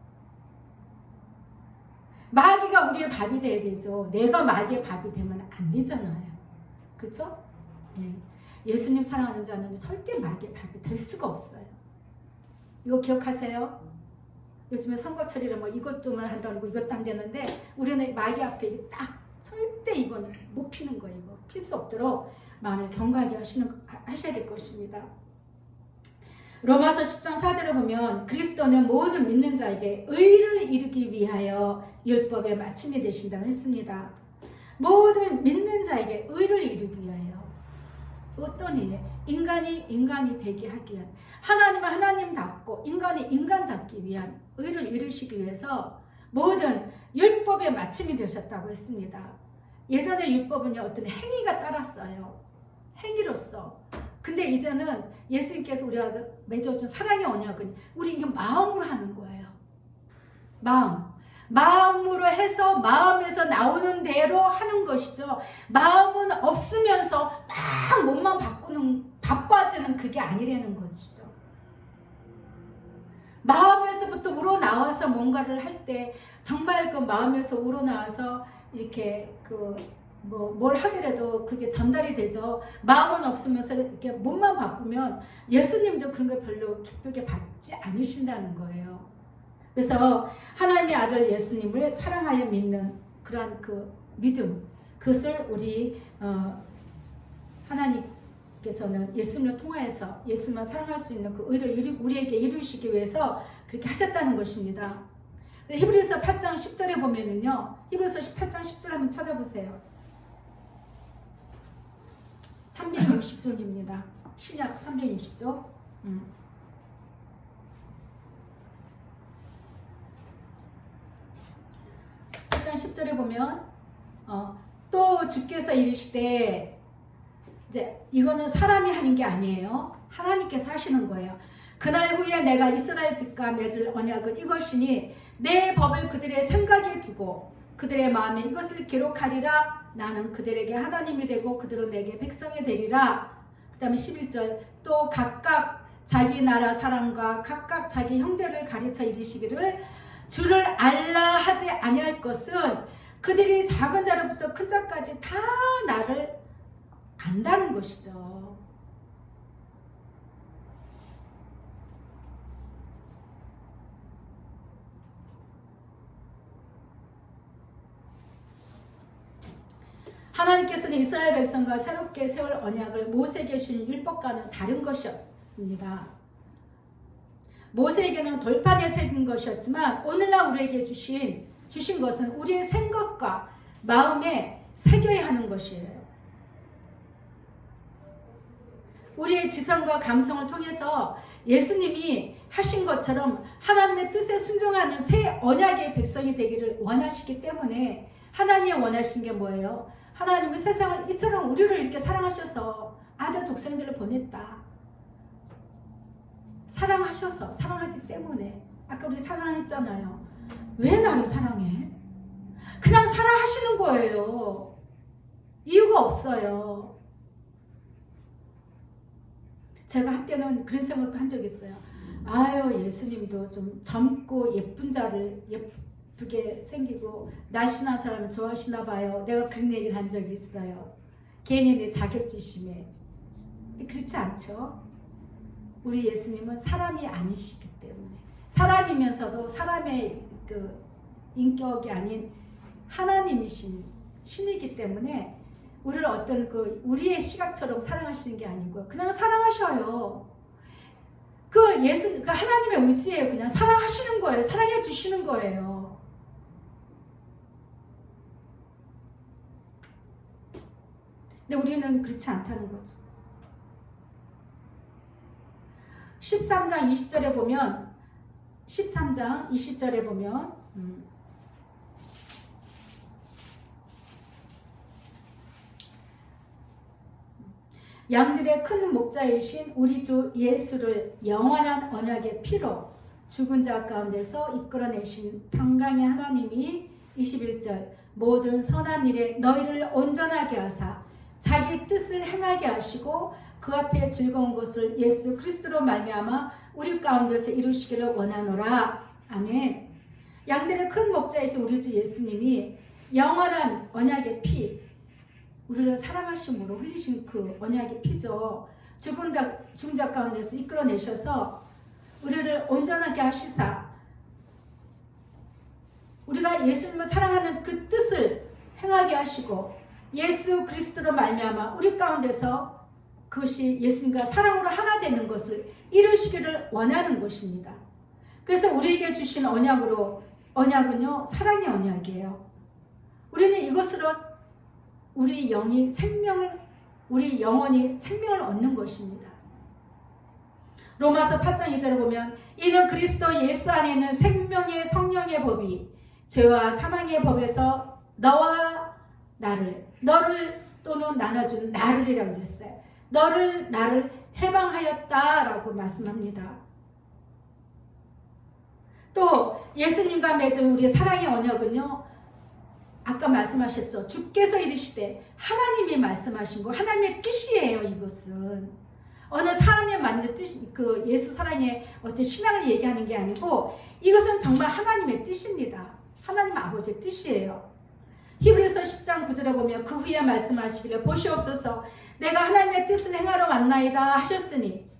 마귀가 우리의 밥이 돼야 되죠. 내가 마귀의 밥이 되면 안 되잖아요. 그렇죠? 예. 예수님 사랑하는 자는 절대 마귀의 밥이 될 수가 없어요. 이거 기억하세요? 요즘에 선거철이라 이것도만 한다고 이것도 안 되는데 우리는 마귀 앞에 딱 절대 이거는 못 피는 거예요. 이거 필 수 없도록 마음을 견고하게 하셔야 될 것입니다. 로마서 10장 4절에 보면 그리스도는 모든 믿는 자에게 의를 이루기 위하여 율법의 마침이 되신다고 했습니다. 모든 믿는 자에게 의를 이루기 위하여. 어떤 일? 인간이 되게 하기 위한, 하나님은 하나님답고 인간이 인간답기 위한 의를 이루시기 위해서 모든 율법의 마침이 되셨다고 했습니다. 예전에 율법은요 어떤 행위가 따랐어요. 행위로서. 근데 이제는 예수님께서 우리가 맺어준 사랑의 언약은 우리 이게 마음으로 하는 거예요. 마음으로 해서 마음에서 나오는 대로 하는 것이죠. 마음은 없으면서 막 몸만 바빠지는 그게 아니라는 것이죠. 마음에서부터 우러나와서 뭔가를 할 때 정말 그 마음에서 우러나와서 이렇게 뭘 하더라도 그게 전달이 되죠. 마음은 없으면서 이렇게 몸만 바쁘면 예수님도 그런 걸 별로 기쁘게 받지 않으신다는 거예요. 그래서 하나님의 아들 예수님을 사랑하여 믿는 그러한 그 믿음, 그것을 우리 하나님께서는 예수님을 통하여서 예수님을 사랑할 수 있는 그 의를 우리에게 이루시기 위해서 그렇게 하셨다는 것입니다. 히브리서 8장 10절에 보면은요, 히브리서 8장 10절 한번 찾아보세요. 360쪽입니다. 신약 360쪽. 8장 10절에 보면 또 주께서 이르시되, 이제 이거는 사람이 하는 게 아니에요. 하나님께서 하시는 거예요. 그날 후에 내가 이스라엘 집과 맺을 언약은 이것이니 내 법을 그들의 생각에 두고 그들의 마음에 이것을 기록하리라. 나는 그들에게 하나님이 되고 그들은 내게 백성이 되리라. 그 다음에 11절 또 각각 자기 나라 사람과 각각 자기 형제를 가르쳐 이르시기를 주를 알라 하지 아니할 것은 그들이 작은 자로부터 큰 자까지 다 나를 안다는 것이죠. 하나님께서는 이스라엘 백성과 새롭게 세울 언약을 모세에게 주신 율법과는 다른 것이었습니다. 모세에게는 돌판에 새긴 것이었지만 오늘날 우리에게 주신 것은 우리의 생각과 마음에 새겨야 하는 것이에요. 우리의 지성과 감성을 통해서 예수님이 하신 것처럼 하나님의 뜻에 순종하는 새 언약의 백성이 되기를 원하시기 때문에 하나님이 원하신 게 뭐예요? 하나님은 세상을 이처럼 우리를 이렇게 사랑하셔서 아들 독생자를 보냈다. 사랑하셔서 사랑하기 때문에 아까 우리 사랑했잖아요. 왜 나를 사랑해? 그냥 사랑하시는 거예요. 이유가 없어요. 제가 한때는 그런 생각도 한 적이 있어요. 아유 예수님도 좀 젊고 예쁜 자를 예쁘게 생기고 날씬한 사람을 좋아하시나 봐요. 내가 그런 얘기를 한 적이 있어요. 괜히 내 자격지심에. 그렇지 않죠? 우리 예수님은 사람이 아니시기 때문에 사람이면서도 사람의 그 인격이 아닌 하나님이신 신이기 때문에 우리를 어떤 그 우리의 시각처럼 사랑하시는 게 아니고 그냥 사랑하셔요. 그 하나님의 의지예요. 그냥 사랑하시는 거예요. 사랑해 주시는 거예요. 근데 우리는 그렇지 않다는 거죠. 13장 20절에 보면 13장 20절에 보면 양들의 큰 목자이신 우리 주 예수를 영원한 언약의 피로 죽은 자 가운데서 이끌어내신 평강의 하나님이 21절 모든 선한 일에 너희를 온전하게 하사 자기 뜻을 행하게 하시고 그 앞에 즐거운 것을 예수 그리스도로 말미암아 우리 가운데서 이루시기를 원하노라. 아멘. 양들의 큰 목자이신 우리 주 예수님이 영원한 언약의 피 우리를 사랑하심으로 흘리신 그 언약의 피죠. 죽은 자 가운데서 이끌어내셔서 우리를 온전하게 하시사 우리가 예수님을 사랑하는 그 뜻을 행하게 하시고 예수 그리스도로 말미암아 우리 가운데서 그것이 예수님과 사랑으로 하나 되는 것을 이루시기를 원하는 것입니다. 그래서 우리에게 주신 언약은요 사랑의 언약이에요. 우리는 이것으로 우리 영혼이 생명을 얻는 것입니다. 로마서 8장 2절을 보면 이는 그리스도 예수 안에 있는 생명의 성령의 법이 죄와 사망의 법에서 너를 또는 나눠준 나를이라고 했어요. 나를 해방하였다라고 말씀합니다. 또 예수님과 맺은 우리의 사랑의 언약은요. 아까 말씀하셨죠. 주께서 이르시되 하나님이 말씀하신 거 하나님의 뜻이에요. 이것은 어느 사람의 만든 뜻, 그 예수 사랑의 어떤 신앙을 얘기하는 게 아니고 이것은 정말 하나님의 뜻입니다. 하나님 아버지의 뜻이에요. 히브리서 10장 9절에 보면 그 후에 말씀하시기를 보시옵소서 내가 하나님의 뜻을 행하러 왔나이다 하셨으니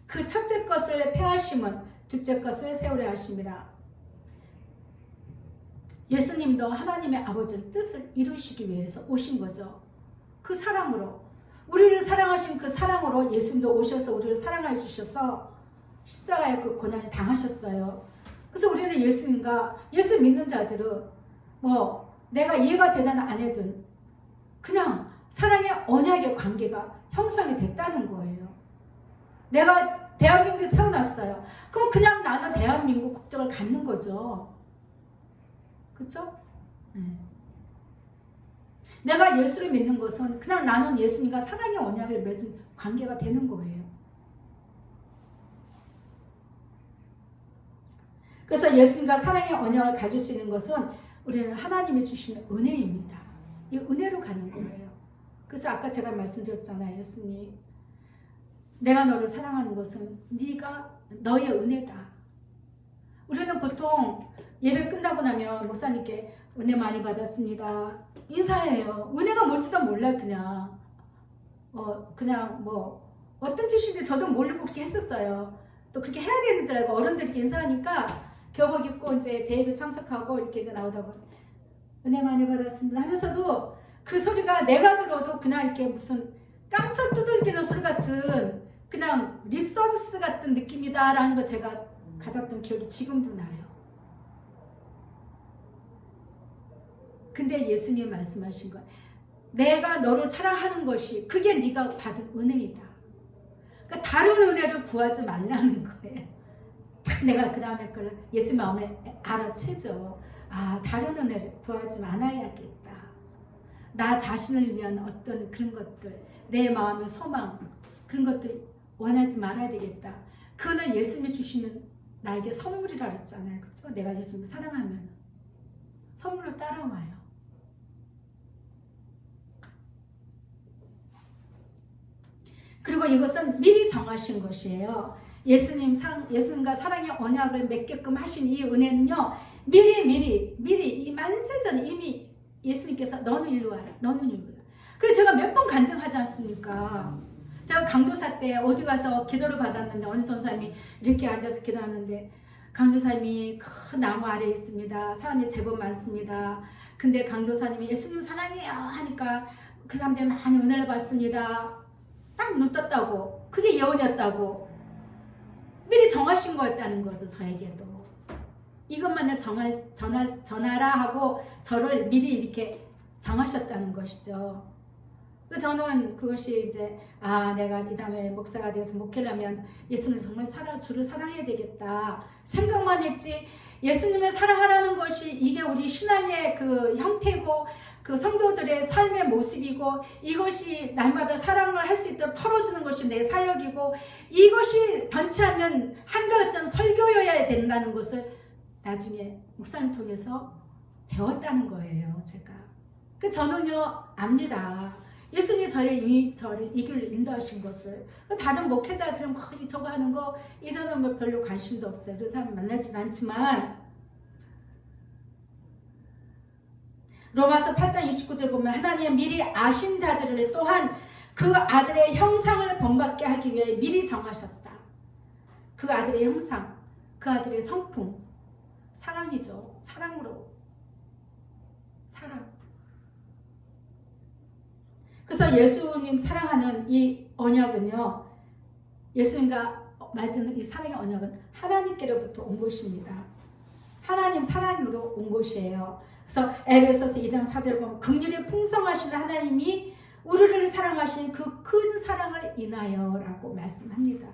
그 첫째 것을 폐하심은 둘째 것을 세우려 하심이라. 예수님도 하나님의 아버지의 뜻을 이루시기 위해서 오신 거죠. 그 사랑으로 우리를 사랑하신 그 사랑으로 예수님도 오셔서 우리를 사랑해 주셔서 십자가의 그 고난을 당하셨어요. 그래서 우리는 예수 믿는 자들은 내가 이해가 되든 안 되든 그냥 사랑의 언약의 관계가 형성이 됐다는 거예요. 내가 대한민국에 태어났어요. 그럼 그냥 나는 대한민국 국적을 갖는 거죠. 그렇죠? 네. 내가 예수를 믿는 것은 그냥 나는 예수님과 사랑의 언약을 맺은 관계가 되는 거예요. 그래서 예수님과 사랑의 언약을 가질 수 있는 것은 우리는 하나님이 주시는 은혜입니다. 이 은혜로 가는 거예요. 그래서 아까 제가 말씀드렸잖아요. 예수님, 내가 너를 사랑하는 것은 네가 너의 은혜다. 우리는 보통 예배 끝나고 나면 목사님께 은혜 많이 받았습니다. 인사해요. 은혜가 뭘지도 몰라 그냥. 그냥 뭐 어떤 뜻인지 저도 모르고 그렇게 했었어요. 또 그렇게 해야 되는 줄 알고 어른들이 인사하니까 교복 입고 이제 대회에 참석하고 이렇게 이제 나오다 보니 은혜 많이 받았습니다 하면서도 그 소리가 내가 들어도 그냥 이렇게 무슨 깜짝 두들기는 소리 같은 그냥 립 서비스 같은 느낌이다라는 거 제가 가졌던 기억이 지금도 나요. 근데 예수님이 말씀하신 건 내가 너를 사랑하는 것이 그게 네가 받은 은혜이다. 그러니까 다른 은혜를 구하지 말라는 거예요. 내가 그 다음에 걸 예수 마음에 알아채죠. 아, 다른 은혜를 구하지 말아야겠다. 나 자신을 위한 어떤 그런 것들, 내 마음의 소망, 그런 것들 원하지 말아야 되겠다. 그거는 예수님이 주시는 나에게 선물이라 그랬잖아요. 그렇죠? 내가 예수님을 사랑하면 선물로 따라와요. 그리고 이것은 미리 정하신 것이에요. 예수님과 사랑의 언약을 맺게끔 하신 이 은혜는요, 미리 이 만세 전에 이미 예수님께서 너는 일로 와라, 너는 일로 와라. 그래서 제가 몇 번 간증하지 않습니까? 제가 강도사 때 어디 가서 기도를 받았는데 어느 전사님이 이렇게 앉아서 기도하는데 강도사님이 큰 나무 아래에 있습니다. 사람이 제법 많습니다. 근데 강도사님이 예수님 사랑해요 하니까 그 사람들이 많이 은혜를 받습니다. 딱 눈 떴다고. 그게 예언이었다고. 미리 정하신 거였다는 거죠. 저에게도. 이것만 전하라 하고 저를 미리 이렇게 정하셨다는 것이죠. 그래서 저는 그것이 이제 내가 이 다음에 목사가 돼서 목회하면 예수님 정말 주를 사랑해야 되겠다 생각만 했지, 예수님을 사랑하라는 것이 이게 우리 신앙의 그 형태고 그 성도들의 삶의 모습이고 이것이 날마다 사랑을 할 수 있도록 털어주는 것이 내 사역이고 이것이 변치 않는 한결같은 설교여야 된다는 것을 나중에 목사님 통해서 배웠다는 거예요. 제가. 그 저는요 압니다. 예수님이 저를 이 길로 인도하신 것을. 다른 목회자들은 막 저거 하는 거 이전은 뭐 별로 관심도 없어요. 그 사람 만나진 않지만 로마서 8장 29절 보면 하나님은 미리 아신 자들을 또한 그 아들의 형상을 본받게 하기 위해 미리 정하셨다. 그 아들의 형상, 그 아들의 성품, 사랑이죠. 사랑으로. 사랑. 그래서 예수님 사랑하는 이 언약은요, 예수님과 맺은 이 사랑의 언약은 하나님께로부터 온 것입니다. 하나님 사랑으로 온 것이에요. 그래서 에베소서 2장 4절 보면 긍휼이 풍성하신 하나님이 우리를 사랑하신 그 큰 사랑을 인하여 라고 말씀합니다.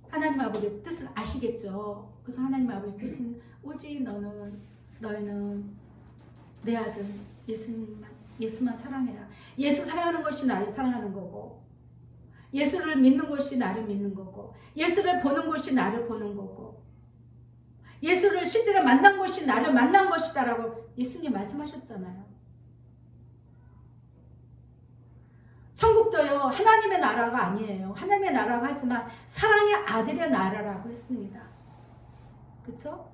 하나님 아버지의 뜻을 아시겠죠. 그래서 하나님 아버지의 뜻은 오직 너희는 내 아들 예수만 사랑해라. 예수 사랑하는 것이 나를 사랑하는 거고, 예수를 믿는 것이 나를 믿는 거고, 예수를 보는 것이 나를 보는 거고, 예수를 실제로 만난 것이 나를 만난 것이다라고 예수님 말씀하셨잖아요. 천국도요 하나님의 나라가 아니에요. 하나님의 나라라고 하지만 사랑의 아들의 나라라고 했습니다. 그렇죠?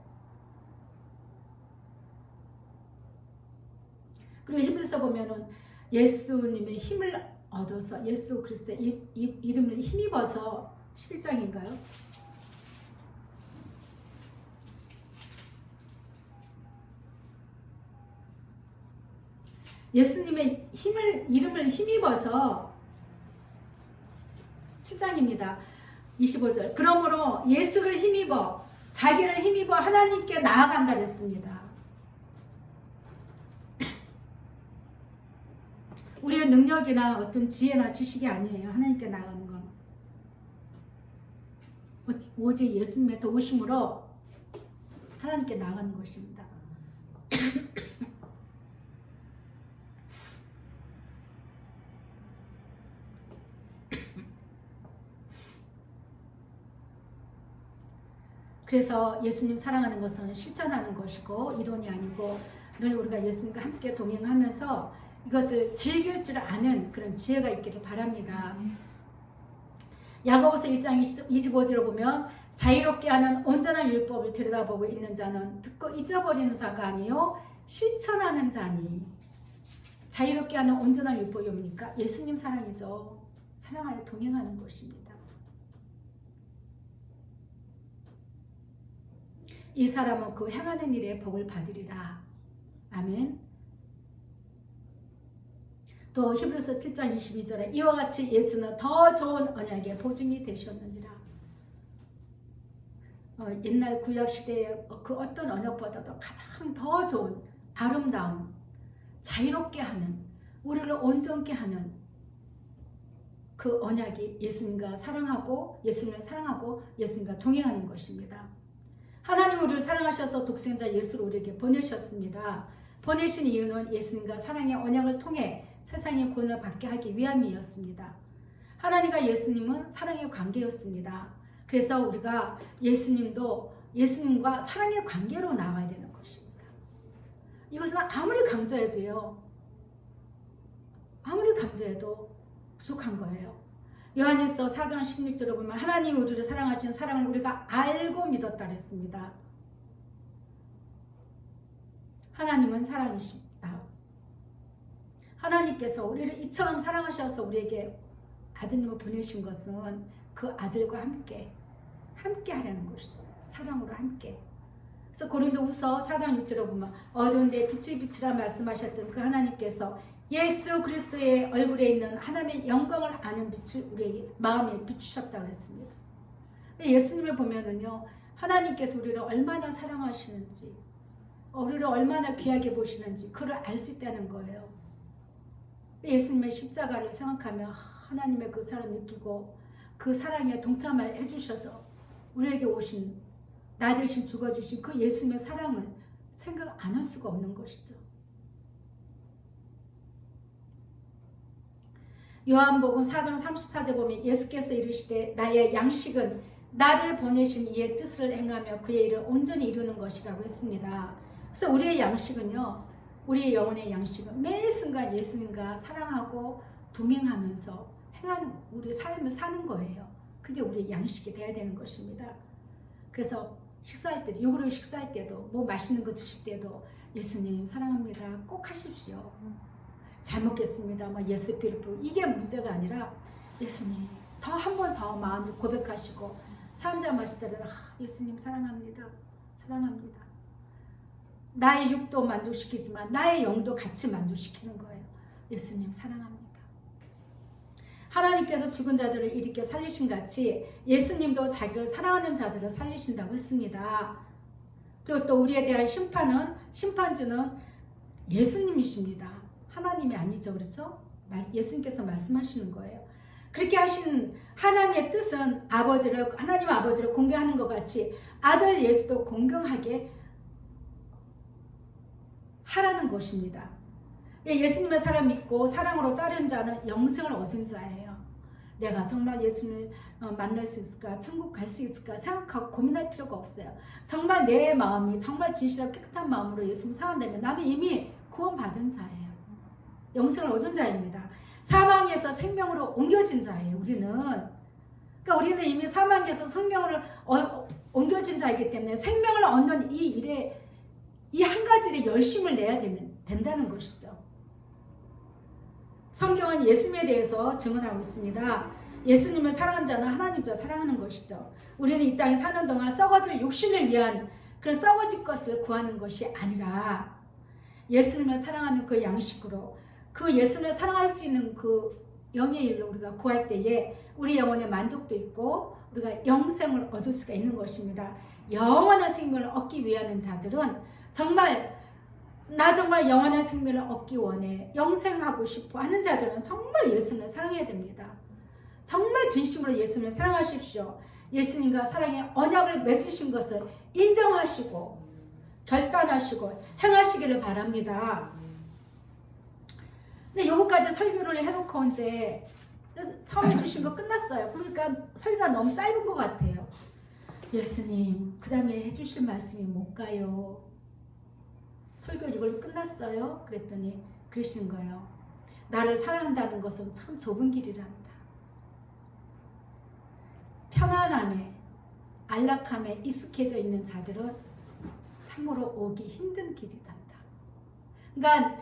그리고 히브리서 보면은 예수님의 힘을 얻어서 예수 그리스도의 이름을 힘입어서 11장인가요? 예수님의 이름을 힘입어서 7장입니다. 25절. 그러므로 예수를 힘입어 자기를 힘입어 하나님께 나아간다 그랬습니다. 우리의 능력이나 어떤 지혜나 지식이 아니에요. 하나님께 나아가는 건. 오직 예수님의 도우심으로 하나님께 나아가는 것입니다. 그래서 예수님 사랑하는 것은 실천하는 것이고 이론이 아니고 늘 우리가 예수님과 함께 동행하면서 이것을 즐길 줄 아는 그런 지혜가 있기를 바랍니다. 야고보서 1장 25절을 보면 자유롭게 하는 온전한 율법을 들여다보고 있는 자는 듣고 잊어버리는 자가 아니요 실천하는 자니. 자유롭게 하는 온전한 율법이 뭡니까? 예수님 사랑이죠. 사랑하여 동행하는 것입니다. 이 사람은 그 행하는 일에 복을 받으리라. 아멘. 또 히브리서 7장 22절에 이와 같이 예수는 더 좋은 언약의 보증이 되셨느니라. 옛날 구약 시대의 그 어떤 언약보다도 가장 더 좋은 아름다운 자유롭게 하는 우리를 온전케 하는 그 언약이 예수님과 사랑하고 예수님과 동행하는 것입니다. 하나님 우리를 사랑하셔서 독생자 예수를 우리에게 보내셨습니다. 보내신 이유는 예수님과 사랑의 언약을 통해 세상의 구원을 받게 하기 위함이었습니다. 하나님과 예수님은 사랑의 관계였습니다. 그래서 우리가 예수님과 사랑의 관계로 나아가야 되는 것입니다. 이것은 아무리 강조해도요. 아무리 강조해도 부족한 거예요. 요한일서 4장 16절을 보면 하나님 우리를 사랑하신 사랑을 우리가 알고 믿었다 그랬습니다. 하나님은 사랑이십니다. 하나님께서 우리를 이처럼 사랑하셔서 우리에게 아드님을 보내신 것은 그 아들과 함께 하려는 것이죠. 사랑으로 함께. 그래서 고린도후서 4장 6절을 보면 어두운 데 빛이 비치라 말씀하셨던 그 하나님께서 예수 그리스도의 얼굴에 있는 하나님의 영광을 아는 빛을 우리의 마음에 비추셨다고 했습니다. 예수님을 보면은요, 하나님께서 우리를 얼마나 사랑하시는지, 우리를 얼마나 귀하게 보시는지 그를 알 수 있다는 거예요. 예수님의 십자가를 생각하며 하나님의 그 사랑을 느끼고 그 사랑에 동참을 해주셔서 우리에게 오신 나 대신 죽어주신 그 예수님의 사랑을 생각 안 할 수가 없는 것이죠. 요한복음 4장 34절 보면 예수께서 이르시되 나의 양식은 나를 보내신 이의 뜻을 행하며 그의 일을 온전히 이루는 것이라고 했습니다. 그래서 우리의 양식은요, 우리의 영혼의 양식은 매 순간 예수님과 사랑하고 동행하면서 행하는 우리 삶을 사는 거예요. 그게 우리의 양식이 돼야 되는 것입니다. 그래서 식사할 때도, 요구를 식사할 때도, 뭐 맛있는 거 드실 때도 예수님 사랑합니다 꼭 하십시오. 잘 먹겠습니다. 예수 비르프 이게 문제가 아니라 예수님 한 번 더 마음을 고백하시고 차 한잔 마실 때는 예수님 사랑합니다. 사랑합니다. 나의 육도 만족시키지만 나의 영도 같이 만족시키는 거예요. 예수님 사랑합니다. 하나님께서 죽은 자들을 일으켜 살리신 같이 예수님도 자기를 사랑하는 자들을 살리신다고 했습니다. 그리고 또 우리에 대한 심판주는 예수님이십니다. 하나님이 아니죠. 그렇죠? 예수님께서 말씀하시는 거예요. 그렇게 하신 하나님의 뜻은 하나님 아버지를 공경하는 것 같이 아들 예수도 공경하게 하라는 것입니다. 예수님의 사랑 믿고 사랑으로 따른 자는 영생을 얻은 자예요. 내가 정말 예수님을 만날 수 있을까? 천국 갈 수 있을까? 생각하고 고민할 필요가 없어요. 정말 내 마음이 정말 진실하고 깨끗한 마음으로 예수님 사랑한다면 나는 이미 구원받은 자예요. 영생을 얻은 자입니다. 사망에서 생명으로 옮겨진 자예요. 그러니까 우리는 이미 사망에서 생명으로 옮겨진 자이기 때문에 생명을 얻는 이 일에 이 한 가지를 열심을 내야 된다는 것이죠. 성경은 예수님에 대해서 증언하고 있습니다. 예수님을 사랑하는 자는 하나님도 사랑하는 것이죠. 우리는 이 땅에 사는 동안 썩어질 육신을 위한 그런 썩어질 것을 구하는 것이 아니라 예수님을 사랑하는 그 양식으로 그 예수님을 사랑할 수 있는 그 영의 일로 우리가 구할 때에 우리 영혼의 만족도 있고 우리가 영생을 얻을 수가 있는 것입니다. 영원한 생명을 얻기 위하는 자들은 나 정말 영원한 생명을 얻기 원해 영생하고 싶어 하는 자들은 정말 예수님을 사랑해야 됩니다. 정말 진심으로 예수님을 사랑하십시오. 예수님과 사랑의 언약을 맺으신 것을 인정하시고 결단하시고 행하시기를 바랍니다. 근데 요거까지 설교를 해놓고 이제 처음에 주신 거 끝났어요. 그러니까 설교가 너무 짧은 것 같아요. 예수님 그 다음에 해주실 말씀이 뭘까요? 설교 이걸로 끝났어요? 그랬더니 그러신 거예요. 나를 사랑한다는 것은 참 좁은 길이란다. 편안함에 안락함에 익숙해져 있는 자들은 참으로 오기 힘든 길이란다. 그러니까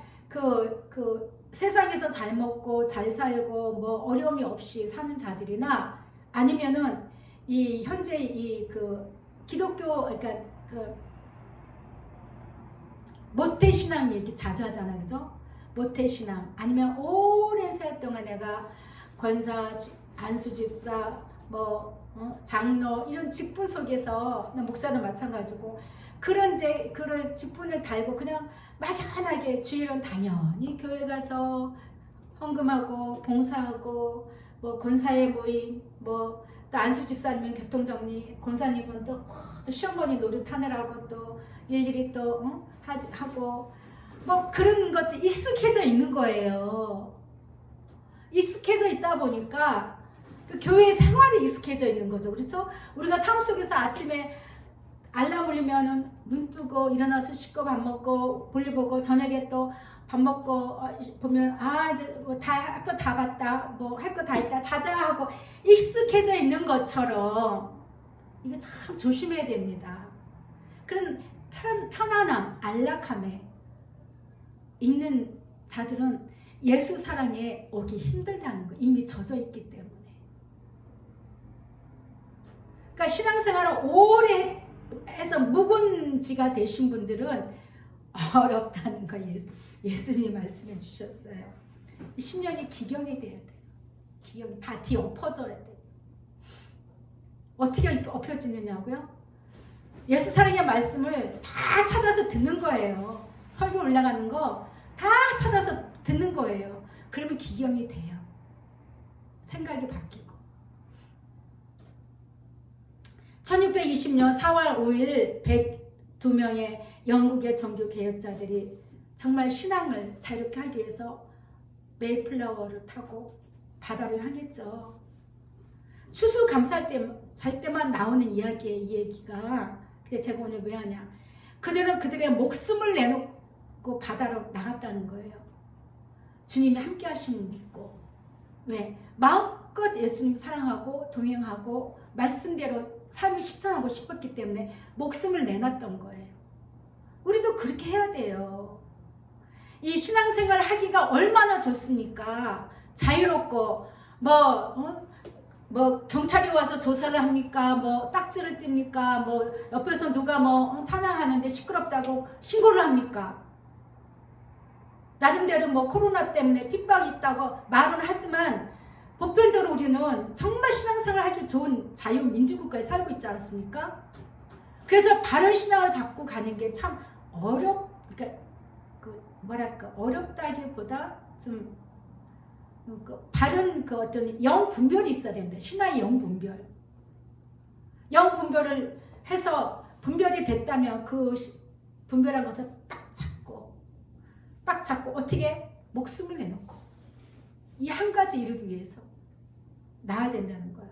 그 세상에서 잘 먹고 잘 살고 뭐 어려움이 없이 사는 자들이나 아니면은 이 현재 이 그 기독교 그러니까 그 모태신앙 얘기 자주 하잖아요, 그죠? 모태신앙 아니면 오랜 세월 동안 내가 권사, 안수집사, 뭐 장로 이런 직분 속에서 목사도 마찬가지고 그런 이제 그를 직분을 달고 그냥 막연하게 주일은 당연히 교회 가서 헌금하고 봉사하고 뭐 권사의 모임 뭐 또 안수집사님은 교통정리 권사님은 또 시어머니 노릇하느라고 또 일일이 또 하고 뭐 그런 것도 익숙해져 있는 거예요. 익숙해져 있다 보니까 그 교회 생활이 익숙해져 있는 거죠. 그렇죠? 우리가 삶 속에서 아침에 알람 울리면은 눈 뜨고 일어나서 씻고 밥 먹고 볼일 보고 저녁에 또 밥 먹고 보면 이제 뭐 다 할 거 다 봤다 뭐 할 거 다 했다 자자 하고 익숙해져 있는 것처럼 이거 참 조심해야 됩니다. 그런 편안함 안락함에 있는 자들은 예수 사랑에 오기 힘들다는 거 이미 젖어 있기 때문에. 그러니까 신앙생활을 오래 해서 묵은지가 되신 분들은 어렵다는 거 예수님이 말씀해 주셨어요. 심령이 기경이 돼야 돼요. 기경이 다 뒤엎어져야 돼요. 어떻게 엎혀지느냐고요? 예수 사랑의 말씀을 다 찾아서 듣는 거예요. 설교 올라가는 거 다 찾아서 듣는 거예요. 그러면 기경이 돼요. 생각이 바뀌고. 1620년 4월 5일 102명의 영국의 종교 개혁자들이 정말 신앙을 자유롭게 하기 위해서 메이플라워를 타고 바다로 향했죠. 추수감사할 때만 나오는 이야기예요. 이 얘기가. 근데 제가 오늘 왜 하냐. 그들은 그들의 목숨을 내놓고 바다로 나갔다는 거예요. 주님이 함께 하심을 믿고. 왜? 마음껏 예수님 사랑하고 동행하고 말씀대로 삶을 실천하고 싶었기 때문에 목숨을 내놨던 거예요. 우리도 그렇게 해야 돼요. 이 신앙생활 하기가 얼마나 좋습니까? 자유롭고 뭐 경찰이 와서 조사를 합니까? 뭐 딱지를 띱니까? 뭐 옆에서 누가 뭐 찬양하는데 시끄럽다고 신고를 합니까? 나름대로 뭐 코로나 때문에 핍박이 있다고 말은 하지만 보편적으로 우리는 정말 신앙생활 하기 좋은 자유민주국가에 살고 있지 않습니까? 그래서 바른 신앙을 잡고 가는 게 참 그러니까 어렵다기보다 좀 바른 어떤 영 분별이 있어야 됩니다. 신앙의 영 분별. 영 분별을 해서 분별이 됐다면 그 분별한 것을 딱 잡고 어떻게 목숨을 내놓고 이 한 가지 이루기 위해서 나아야 된다는 거예요.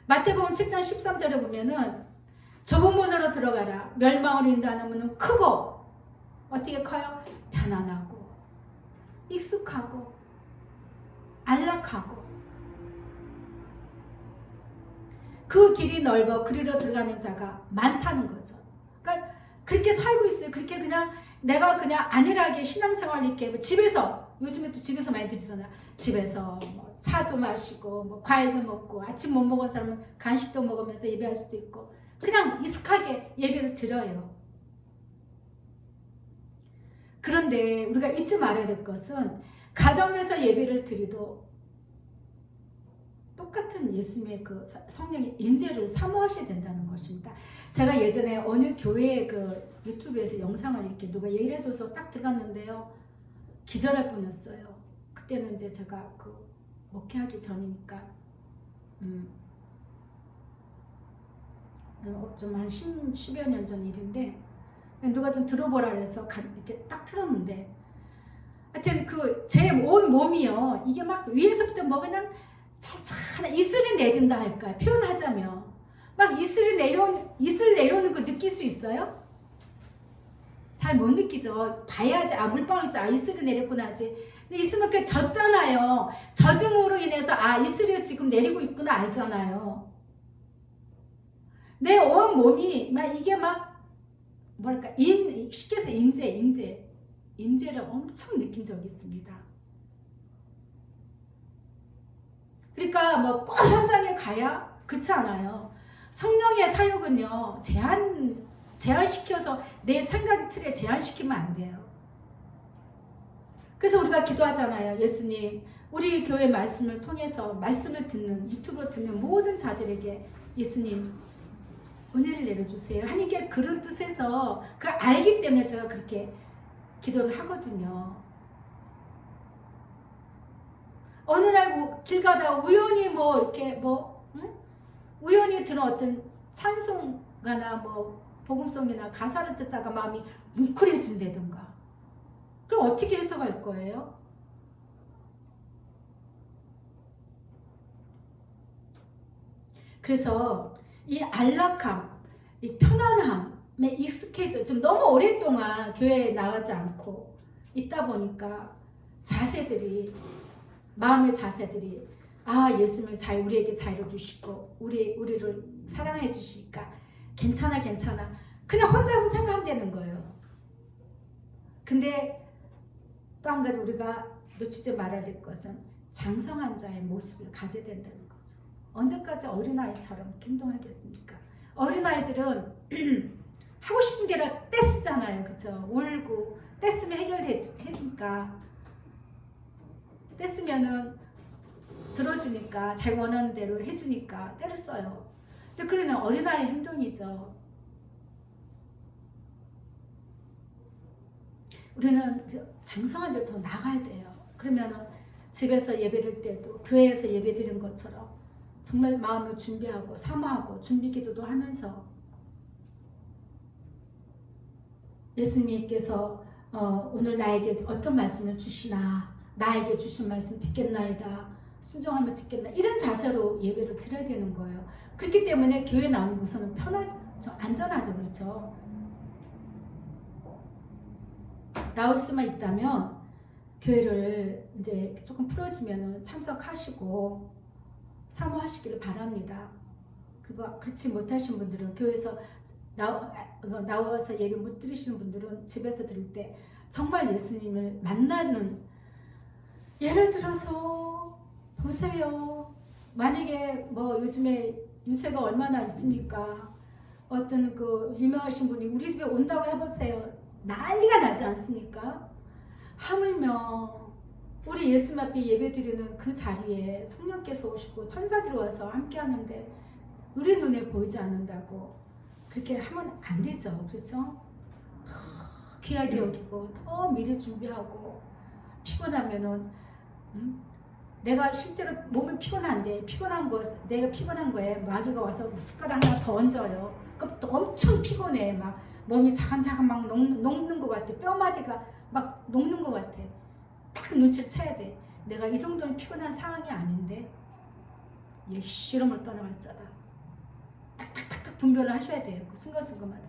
마태복음 7장 13절에 보면은 좁은 문으로 들어가라. 멸망을 인도하는 문은 크고 어떻게 커요? 편안하고 익숙하고 안락하고 그 길이 넓어 그리로 들어가는 자가 많다는 거죠. 그러니까 그렇게 살고 있어요. 그렇게 그냥 내가 그냥 안일하게 신앙생활 이렇게 뭐 집에서 요즘에 또 집에서 많이 드리잖아요. 집에서 뭐 차도 마시고 뭐 과일도 먹고 아침 못 먹은 사람은 간식도 먹으면서 예배할 수도 있고 그냥 익숙하게 예배를 드려요. 그런데 우리가 잊지 말아야 될 것은 가정에서 예배를 드리도 똑같은 예수님의 그 성령의 인재를 사모하셔야 된다는 것입니다. 제가 예전에 어느 교회 그 유튜브에서 영상을 이렇게 누가 얘기를 해줘서 딱 들어갔는데요. 기절할 뻔했어요. 그때는 이제 제가 그 목회하기 전이니까 좀 한 10여 년 전 일인데 누가 좀 들어보라 그래서 이렇게 딱 틀었는데 하여튼 그 제 온 몸이요. 이게 막 위에서부터 뭐 그냥 찬찬한 이슬이 내린다 할까요? 표현하자면 막 이슬 내려오는 거 느낄 수 있어요? 잘 못 느끼죠. 봐야지. 아, 물방울 있어. 아, 이슬이 내렸구나 하지. 근데 있으면 그 젖잖아요. 젖음으로 인해서 아, 이슬이 지금 내리고 있구나 알잖아요. 내 온 몸이 막 이게 막 뭐랄까 쉽게 해서 임재를 엄청 느낀 적이 있습니다. 그러니까 뭐 꼭 현장에 가야 그렇지 않아요. 성령의 사역은요 제한시켜서 내 생각 틀에 제한시키면 안 돼요. 그래서 우리가 기도하잖아요. 예수님, 우리 교회 말씀을 통해서 말씀을 듣는 유튜브로 듣는 모든 자들에게 예수님 은혜를 내려주세요. 하나님께 그런 뜻에서 그걸 알기 때문에 제가 그렇게 기도를 하거든요. 어느 날 길 가다가 우연히 뭐 이렇게 우연히 들은 어떤 찬송가나 뭐 복음송이나 가사를 듣다가 마음이 뭉클해진다든가. 그럼 어떻게 해석할 거예요? 그래서 이 안락함, 이 편안함에 익숙해져 지금 너무 오랫동안 교회에 나가지 않고 있다 보니까 마음의 자세들이 아, 예수님은 우리에게 자유를 주시고 우리를 사랑해 주시니까 괜찮아 그냥 혼자서 생각한다는 거예요. 근데 또 한 가지 우리가 놓치지 말아야 될 것은 장성한 자의 모습을 가져야 된다는 거죠. 언제까지 어린아이처럼 행동하겠습니까? 어린아이들은 하고 싶은 대로 떼쓰잖아요. 그죠? 울고 떼쓰면 해결되니까 떼쓰면은 들어주니까 자기 원하는 대로 해주니까 때를 써요. 근데 그러는 어린아이의 행동이죠. 우리는 장성한 데로 더 나가야 돼요. 그러면은 집에서 예배드릴 때도 교회에서 예배드리는 것처럼 정말 마음을 준비하고 사모하고 준비기도도 하면서 예수님께서 오늘 나에게 어떤 말씀을 주시나 나에게 주신 말씀 듣겠나이다. 순종하면 듣겠나 이런 자세로 예배를 드려야 되는 거예요. 그렇기 때문에 교회 나오는 곳은 편하죠. 안전하죠. 그렇죠. 나올 수만 있다면 교회를 이제 조금 풀어지면 참석하시고 사모하시기를 바랍니다. 그리고 그렇지 못하신 분들은 교회에서 나와서 예배 못 드리시는 분들은 집에서 들을 때 정말 예수님을 만나는 예를 들어서 보세요. 만약에 뭐 요즘에 유세가 얼마나 있습니까? 어떤 그 유명하신 분이 우리 집에 온다고 해보세요. 난리가 나지 않습니까? 하물며 우리 예수님 앞에 예배드리는 그 자리에 성령께서 오시고 천사들이 와서 함께 하는데 우리 눈에 보이지 않는다고 그렇게 하면 안 되죠. 그렇죠? 더 귀하게 여기고 더 미리 준비하고 피곤하면은 내가 실제로 몸이 피곤한데 내가 피곤한 거에 마귀가 와서 숟가락 하나 더 얹어요. 그럼 또 엄청 피곤해. 막 몸이 자간자간 막 녹는 것 같아. 뼈마디가 막 녹는 것 같아. 딱 눈치를 채야 돼. 내가 이 정도는 피곤한 상황이 아닌데 얘 실험을 떠나갈 자다. 딱딱딱딱 분별을 하셔야 돼요. 그 순간순간마다.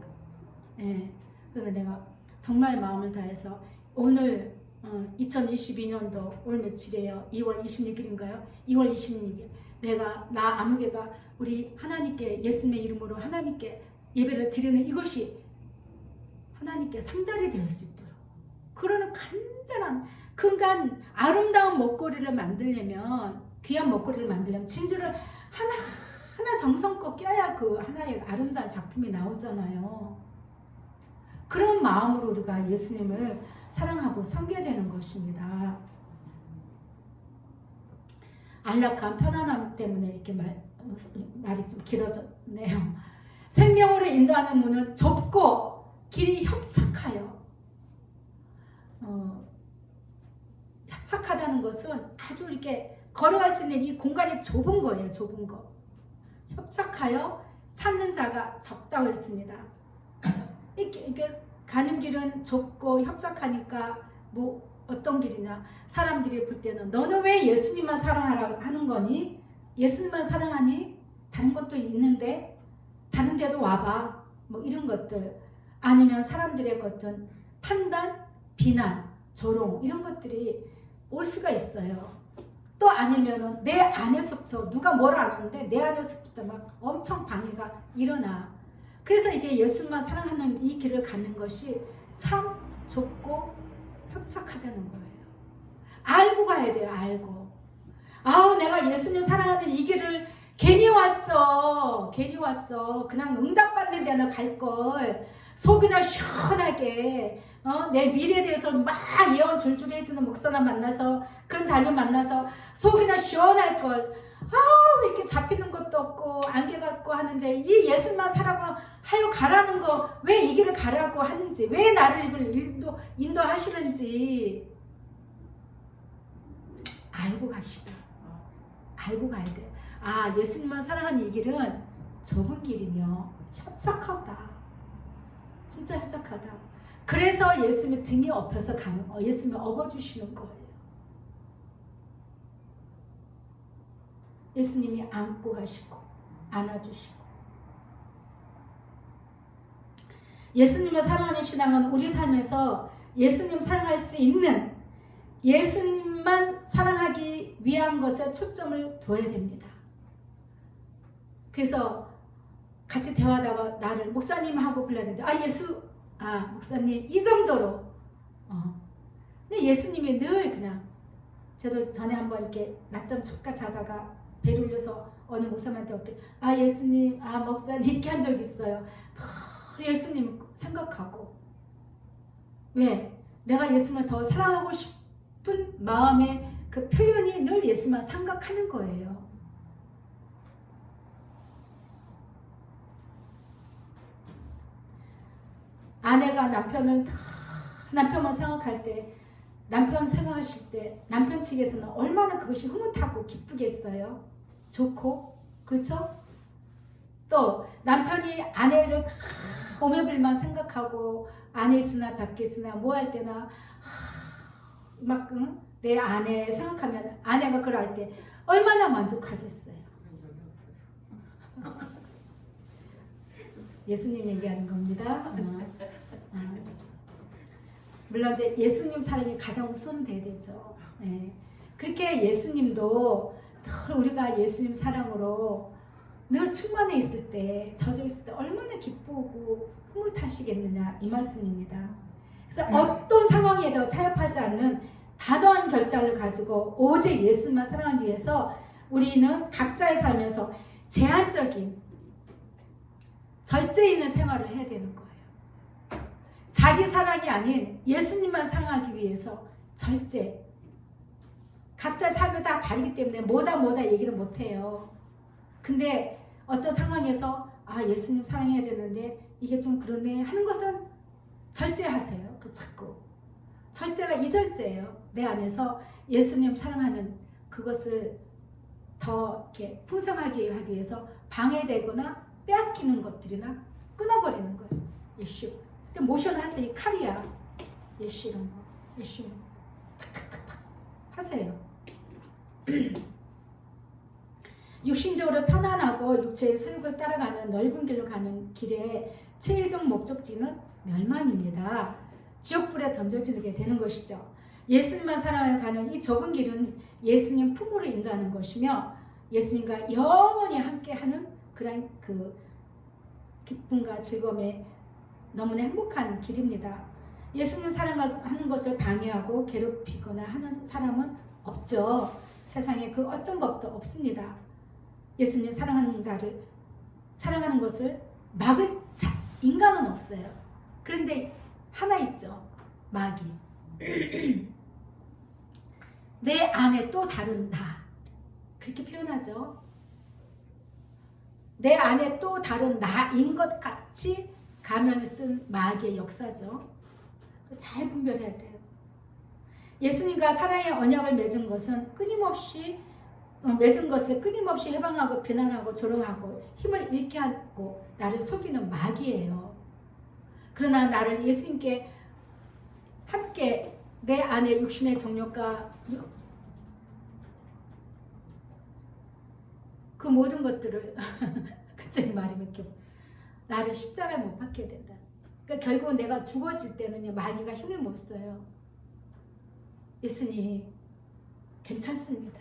예. 그래서 내가 정말 마음을 다해서 오늘 2022년도 올 며칠이에요? 2월 26일인가요? 2월 26일 내가 아무개가 우리 하나님께 예수님의 이름으로 하나님께 예배를 드리는 이것이 하나님께 상달이 될 수 있도록 그러는 간절한 근간 아름다운 먹거리를 만들려면 귀한 먹거리를 만들려면 진주를 하나 정성껏 껴야 그 하나의 아름다운 작품이 나오잖아요. 그런 마음으로 우리가 예수님을 사랑하고 섬겨야 되는 것입니다. 안락한 편안함 때문에 이렇게 말이 좀 길어졌네요. 생명으로 인도하는 문은 좁고 길이 협착하여 협착하다는 것은 아주 이렇게 걸어갈 수 있는 이 공간이 좁은 거예요. 좁은 거. 협착하여 찾는 자가 적다고 했습니다. 이렇게 가는 길은 좁고 협착하니까 뭐 어떤 길이냐 사람들이 볼 때는 너는 왜 예수님만 사랑하라 하는 거니? 예수님만 사랑하니? 다른 것도 있는데 가는데도 와봐. 뭐 이런 것들. 아니면 사람들의 어떤 판단, 비난, 조롱 이런 것들이 올 수가 있어요. 또 아니면은 내 안에서부터 누가 뭐라 하는데 내 안에서부터 막 엄청 방해가 일어나. 그래서 이게 예수만 사랑하는 이 길을 가는 것이 참 좁고 협착하다는 거예요. 알고 가야 돼요. 알고. 아우 내가 예수님 사랑하는 이 길을 괜히 왔어. 그냥 응답받는 데나 갈걸. 속이나 시원하게 내 미래에 대해서 막 예언 줄줄 해주는 목사나 만나서 그런 단임 만나서 속이나 시원할 걸. 왜 이렇게 잡히는 것도 없고 안개 같고 하는데 이 예수만 사랑하고 하여 가라는 거 왜 이 길을 가라고 하는지 왜 나를 이걸 인도하시는지 알고 갑시다. 알고 가야 돼요. 예수님만 사랑하는 이 길은 좁은 길이며 협착하다. 진짜 협착하다. 그래서 예수님의 등에 업혀서 가는 거, 예수님이 업어주시는 거예요. 예수님이 안고 가시고 안아주시고. 예수님을 사랑하는 신앙은 우리 삶에서 예수님 사랑할 수 있는 예수님만 사랑하기 위한 것에 초점을 둬야 됩니다. 그래서 같이 대화하다가 나를 목사님하고 불렀는데 목사님 이 정도로 근데 예수님이 늘 그냥 저도 전에 한번 이렇게 낮잠 잠깐 자다가 배를 올려서 어느 목사님한테 어떻게 예수님 목사님 이렇게 한 적이 있어요. 예수님 생각하고 왜? 내가 예수님을 더 사랑하고 싶은 마음의 그 표현이 늘 예수님만 생각하는 거예요. 아내가 남편만 생각할 때 남편 생각하실 때 남편 측에서는 얼마나 그것이 흐뭇하고 기쁘겠어요. 좋고 그렇죠? 또 남편이 아내를 오매불만 생각하고 안에 있으나 밖에 있으나 뭐 할 때나 내 아내 생각하면 아내가 그걸 할 때 얼마나 만족하겠어요. 예수님 얘기하는 겁니다. 물론 이제 예수님 사랑이 가장 우선은 돼야 되죠. 그렇게 예수님도 늘 우리가 예수님 사랑으로 늘 충만해 있을 때, 젖어 있을 때 얼마나 기쁘고 흐뭇하시겠느냐 이 말씀입니다. 그래서 어떤 상황에도 타협하지 않는 단호한 결단을 가지고 오직 예수님만 사랑하기 위해서 우리는 각자의 삶에서 제한적인 절제 있는 생활을 해야 되는 거예요. 자기 사랑이 아닌 예수님만 사랑하기 위해서 절제. 각자 삶이 다 다르기 때문에 뭐다 얘기를 못해요. 근데 어떤 상황에서 예수님 사랑해야 되는데 이게 좀 그러네 하는 것은 절제하세요. 자꾸. 절제가 이절제예요. 내 안에서 예수님 사랑하는 그것을 더 이렇게 풍성하게 하기 위해서 방해되거나 빼앗기는 것들이나 끊어버리는 거예요. 예수. 모션 하세요. 이 칼이야. 예수 이런 거. 예수. 탁탁탁탁 하세요. 육신적으로 편안하고 육체의 소욕을 따라가는 넓은 길로 가는 길의 최종 목적지는 멸망입니다. 지옥불에 던져지게 되는 것이죠. 예수님만 사랑하여 가는 이 좁은 길은 예수님 품으로 인도하는 것이며 예수님과 영원히 함께하는 그런 그 기쁨과 즐거움에 너무나 행복한 길입니다. 예수님 사랑하는 것을 방해하고 괴롭히거나 하는 사람은 없죠. 세상에 그 어떤 법도 없습니다. 예수님 사랑하는 자를 사랑하는 것을 막을 인간은 없어요. 그런데 하나 있죠. 마귀. 내 안에 또 다른 나. 그렇게 표현하죠. 내 안에 또 다른 나인 것 같이 가면을 쓴 마귀의 역사죠. 잘 분별해야 돼요. 예수님과 사랑의 언약을 맺은 것을 끊임없이 해방하고 비난하고 조롱하고 힘을 잃게 하고 나를 속이는 마귀예요. 그러나 나를 예수님께 함께 내 안에 육신의 정욕과 그 모든 것들을 갑자기 말이 몇 개. 나를 십자가에 못 박게 된다. 그러니까 결국은 내가 죽어질 때는요, 마귀가 힘을 못 써요. 예수님 괜찮습니다.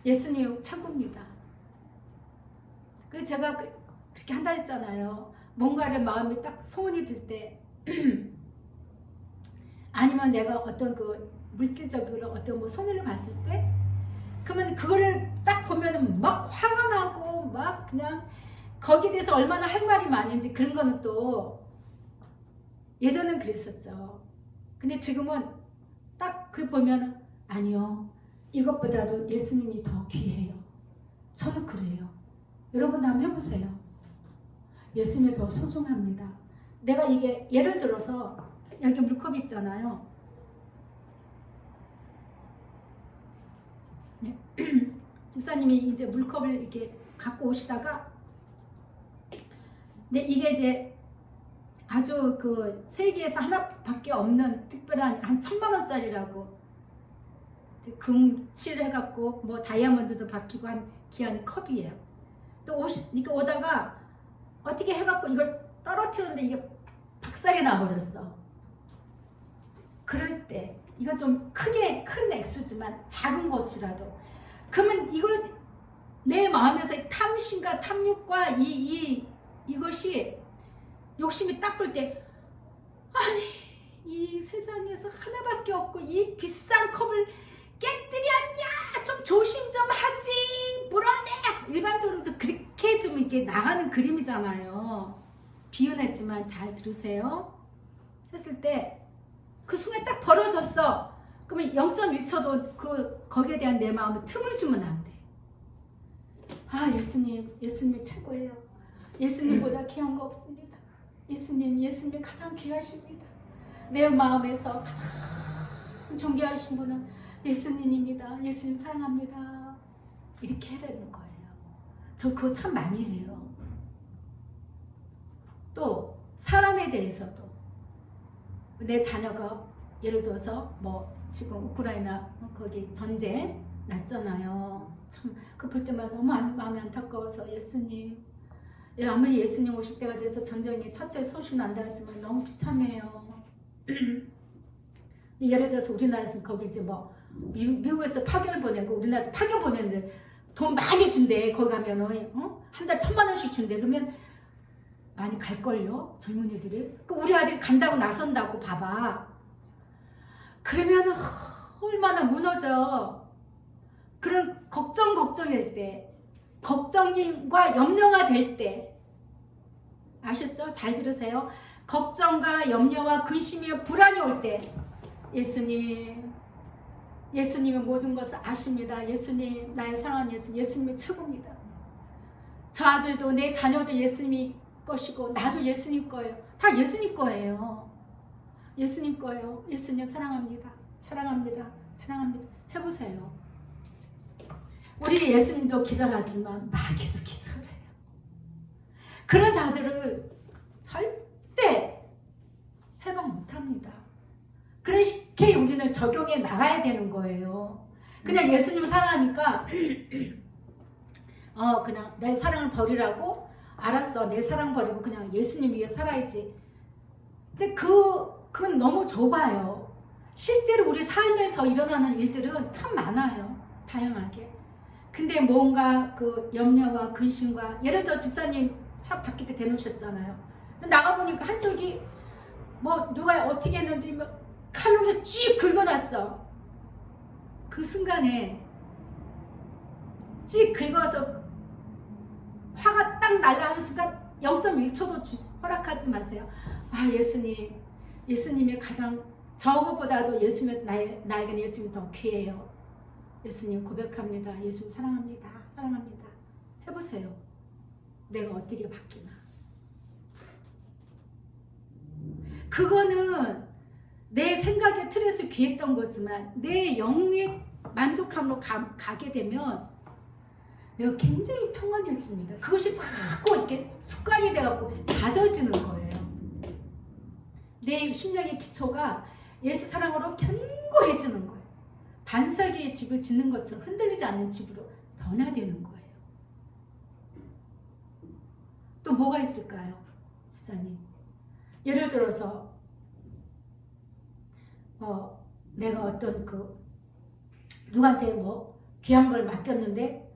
예수님 최고입니다. 그래서 제가 그렇게 한다 했잖아요. 뭔가를 마음이 딱 소원이 들 때 아니면 내가 어떤 그 물질적으로 어떤 뭐 손해를 봤을 때, 그러면 그거를 딱 보면은 막 화가 나고 막 그냥 거기에 대해서 얼마나 할 말이 많은지, 그런 거는 또 예전엔 그랬었죠. 근데 지금은 딱 그 보면 아니요, 이것보다도 예수님이 더 귀해요. 저는 그래요. 여러분도 한번 해보세요. 예수님이 더 소중합니다. 내가 이게 예를 들어서 여기 물컵 있잖아요. 네. 집사님이 이제 물컵을 이렇게 갖고 오시다가, 근데 이게 이제 아주 그 세계에서 하나밖에 없는 특별한 한 1,000,000원짜리라고 금칠 해갖고 뭐 다이아몬드도 박히고 한 귀한 컵이에요. 또 이렇게 오다가 어떻게 해갖고 이걸 떨어뜨렸는데 이게 박살이 나버렸어. 그럴 때 이거 좀 크게 큰 액수지만 작은 것이라도, 그러면 이걸 내 마음에서 탐심과 탐욕과 이것이 욕심이 딱 불 때, 아니 이 세상에서 하나밖에 없고 이 비싼 컵을 깨뜨렸냐, 좀 조심 좀 하지, 물어내. 일반적으로 좀 그렇게 좀 이렇게 나가는 그림이잖아요. 비운했지만 잘 들으세요. 했을 때 그 순간에 딱 벌어졌어. 그러면 0.1초도 거기에 대한 내 마음에 틈을 주면 안 돼. 아, 예수님이 최고예요. 예수님보다 귀한 거 없습니다. 예수님이 가장 귀하십니다. 내 마음에서 가장 존귀하신 분은 예수님입니다. 예수님 사랑합니다. 이렇게 해야 되는 거예요. 저 그거 참 많이 해요. 또 사람에 대해서도, 내 자녀가 예를 들어서 뭐 지금 우크라이나 거기 전쟁 났잖아요. 참 그 볼 때마다 너무 마음이 안타까워서, 예수님, 아무리 예수님 오실 때가 돼서 전쟁이 첫째 소식 난다 하지만 너무 비참해요. 예를 들어서 우리나라에서 거기 이제 뭐 미국에서 파견을 보내고 우리나라에서 파견 보내는데 돈 많이 준대. 거기 가면은 한 달 1,000,000원씩 준대. 그러면 많이 갈걸요, 젊은이들이. 우리 아들이 간다고 나선다고 봐봐. 그러면 얼마나 무너져. 그런 걱정일 때, 걱정과 염려가 될 때, 아셨죠? 잘 들으세요. 걱정과 염려와 근심이 불안이 올 때, 예수님은 모든 것을 아십니다. 예수님, 나의 사랑하는 예수님이 최고입니다. 저 아들도 내 자녀도 예수님이 것이고 나도 예수님 거예요. 다 예수님 거예요. 예수님 거예요. 예수님 사랑합니다. 사랑합니다. 해보세요. 우리 예수님도 기절하지만 마귀도 기절해요. 그런 자들을 절대 해방 못합니다. 그렇게 우리는 적용해 나가야 되는 거예요. 그냥 예수님 사랑하니까 그냥 내 사랑을 버리라고, 알았어, 내 사랑 버리고 그냥 예수님 위해 살아야지. 근데 그건 너무 좁아요. 실제로 우리 삶에서 일어나는 일들은 참 많아요. 다양하게. 근데 뭔가 그 염려와 근심과, 예를 들어 집사님 샵 밖에 때 대놓으셨잖아요. 나가보니까 한쪽이 뭐 누가 어떻게 했는지 뭐 칼로 쭉 긁어놨어. 그 순간에 쭉 긁어서 화가 딱 날아가는 순간 0.1초도 허락하지 마세요. 아, 예수님이 가장, 저것보다도 나에게는 예수님이 더 귀해요. 예수님 고백합니다. 예수님 사랑합니다. 해보세요. 내가 어떻게 바뀌나. 그거는 내 생각의 틀에서 귀했던 거지만 내 영의 만족함으로 가게 되면 내가 굉장히 평안해집니다. 그것이 자꾸 이렇게 습관이 돼갖고 다져지는 거예요. 내 심령의 기초가 예수 사랑으로 견고해지는 거예요. 반석의 집을 짓는 것처럼 흔들리지 않는 집으로 변화되는 거예요. 또 뭐가 있을까요? 집사님. 예를 들어서 내가 어떤 누구한테 뭐 귀한 걸 맡겼는데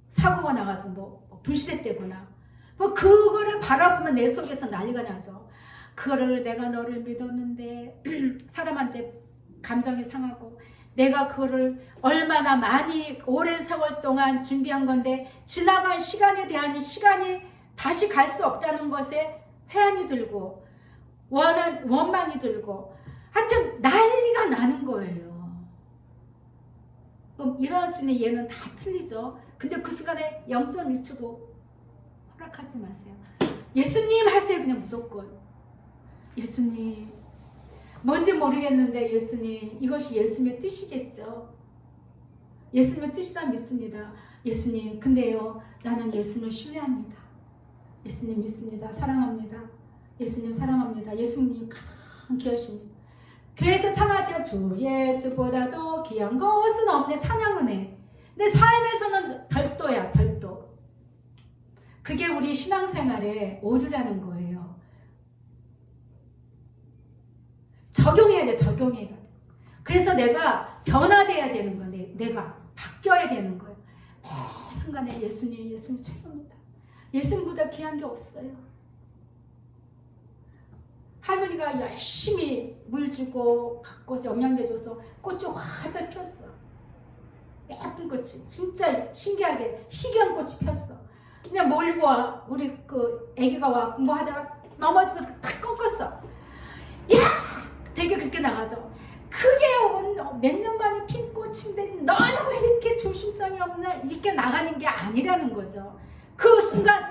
사고가 나가지고 뭐 분실했대거나 뭐 그거를 바라보면 내 속에서 난리가 나죠. 그거를 내가 너를 믿었는데 사람한테 감정이 상하고 내가 그거를 얼마나 많이 오랜 세월 동안 준비한 건데 지나간 시간에 대한 시간이 다시 갈 수 없다는 것에 회한이 들고 원망이 들고 하여튼 난리가 나는 거예요. 그럼 일어날 수 있는 예는 다 틀리죠. 근데 그 순간에 0.1초도 허락하지 마세요. 예수님 하세요. 그냥 무조건. 예수님. 뭔지 모르겠는데 예수님. 이것이 예수님의 뜻이겠죠. 예수님의 뜻이라 믿습니다. 예수님. 근데요. 나는 예수님을 신뢰합니다. 예수님 믿습니다. 사랑합니다. 예수님 사랑합니다. 예수님이 가장 귀하십니다. 그래서 찬양할 때가 주 예수보다도 귀한 것은 없네. 찬양은 해. 근데 삶에서는 별도야. 별도. 그게 우리 신앙생활의 오류라는 거예요. 적용해야 돼. 적용해야 돼. 그래서 내가 변화돼야 되는 거야. 내가 바뀌어야 되는 거예요. 매 순간에 예수님 최고입니다. 예수님보다 귀한 게 없어요. 할머니가 열심히 물 주고 가꿔서 영양제 줘서 꽃이 활짝 폈어. 예쁜 꽃이 진짜 신기하게 희귀한 꽃이 폈어. 그냥 몰고 와. 우리 애기가 와 공부하다가 넘어지면서 탁 꺾었어. 야! 되게 그렇게 나가죠. 그게 몇 년 만에 핀 꽃인데 너는 왜 이렇게 조심성이 없나? 이렇게 나가는 게 아니라는 거죠. 그 순간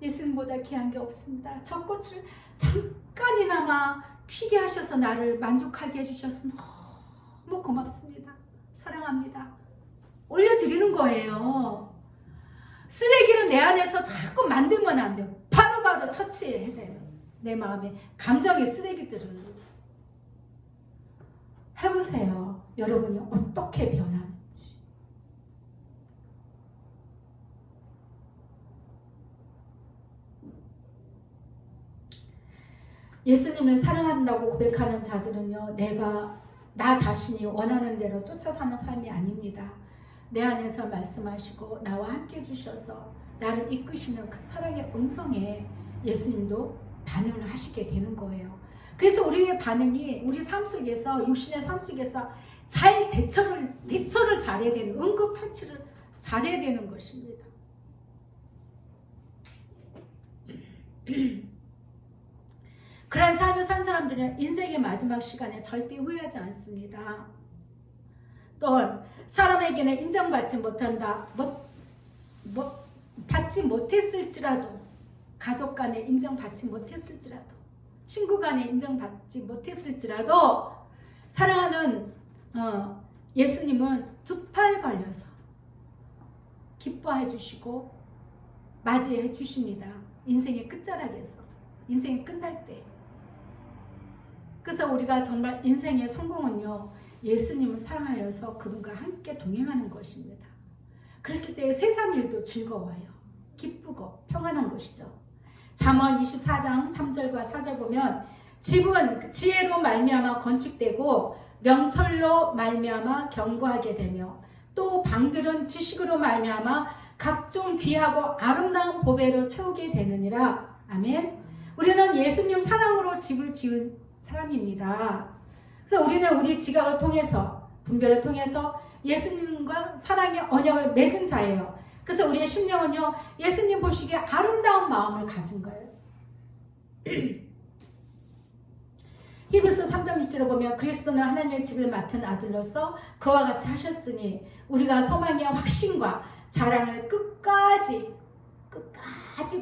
예수님보다 귀한 게 없습니다. 저 꽃을 잠깐이나마 피게 하셔서 나를 만족하게 해주셔서 너무 고맙습니다. 사랑합니다. 올려드리는 거예요. 쓰레기는 내 안에서 자꾸 만들면 안 돼요. 바로바로 처치해야 돼요. 내 마음에 감정의 쓰레기들을 해보세요. 여러분이 어떻게 변하는지. 예수님을 사랑한다고 고백하는 자들은요, 나 자신이 원하는 대로 쫓아 사는 삶이 아닙니다. 내 안에서 말씀하시고 나와 함께 해주셔서 나를 이끄시는 그 사랑의 음성에 예수님도 반응을 하시게 되는 거예요. 그래서 우리의 반응이 우리 삶 속에서, 육신의 삶 속에서 잘 대처를 잘해야 되는, 응급처치를 잘해야 되는 것입니다. 그런 삶을 산 사람들은 인생의 마지막 시간에 절대 후회하지 않습니다. 또한 사람에게는 인정받지 못한다. 받지 못했을지라도, 가족 간에 인정받지 못했을지라도, 친구 간에 인정받지 못했을지라도 사랑하는 예수님은 두 팔 벌려서 기뻐해 주시고 맞이해 주십니다. 인생의 끝자락에서, 인생이 끝날 때. 그래서 우리가 정말 인생의 성공은요, 예수님을 사랑하여서 그분과 함께 동행하는 것입니다. 그랬을 때 세상 일도 즐거워요. 기쁘고 평안한 것이죠. 잠언 24장 3절과 4절 보면 집은 지혜로 말미암아 건축되고 명철로 말미암아 견고하게 되며 또 방들은 지식으로 말미암아 각종 귀하고 아름다운 보배로 채우게 되느니라. 아멘. 우리는 예수님 사랑으로 집을 지은 사람입니다. 그래서 우리는 우리 지각을 통해서, 분별을 통해서 예수님과 사랑의 언약을 맺은 자예요. 그래서 우리의 심령은요, 예수님 보시기에 아름다운 마음을 가진 거예요. 히브리서 3장 6절을 보면 그리스도는 하나님의 집을 맡은 아들로서 그와 같이 하셨으니 우리가 소망의 확신과 자랑을 끝까지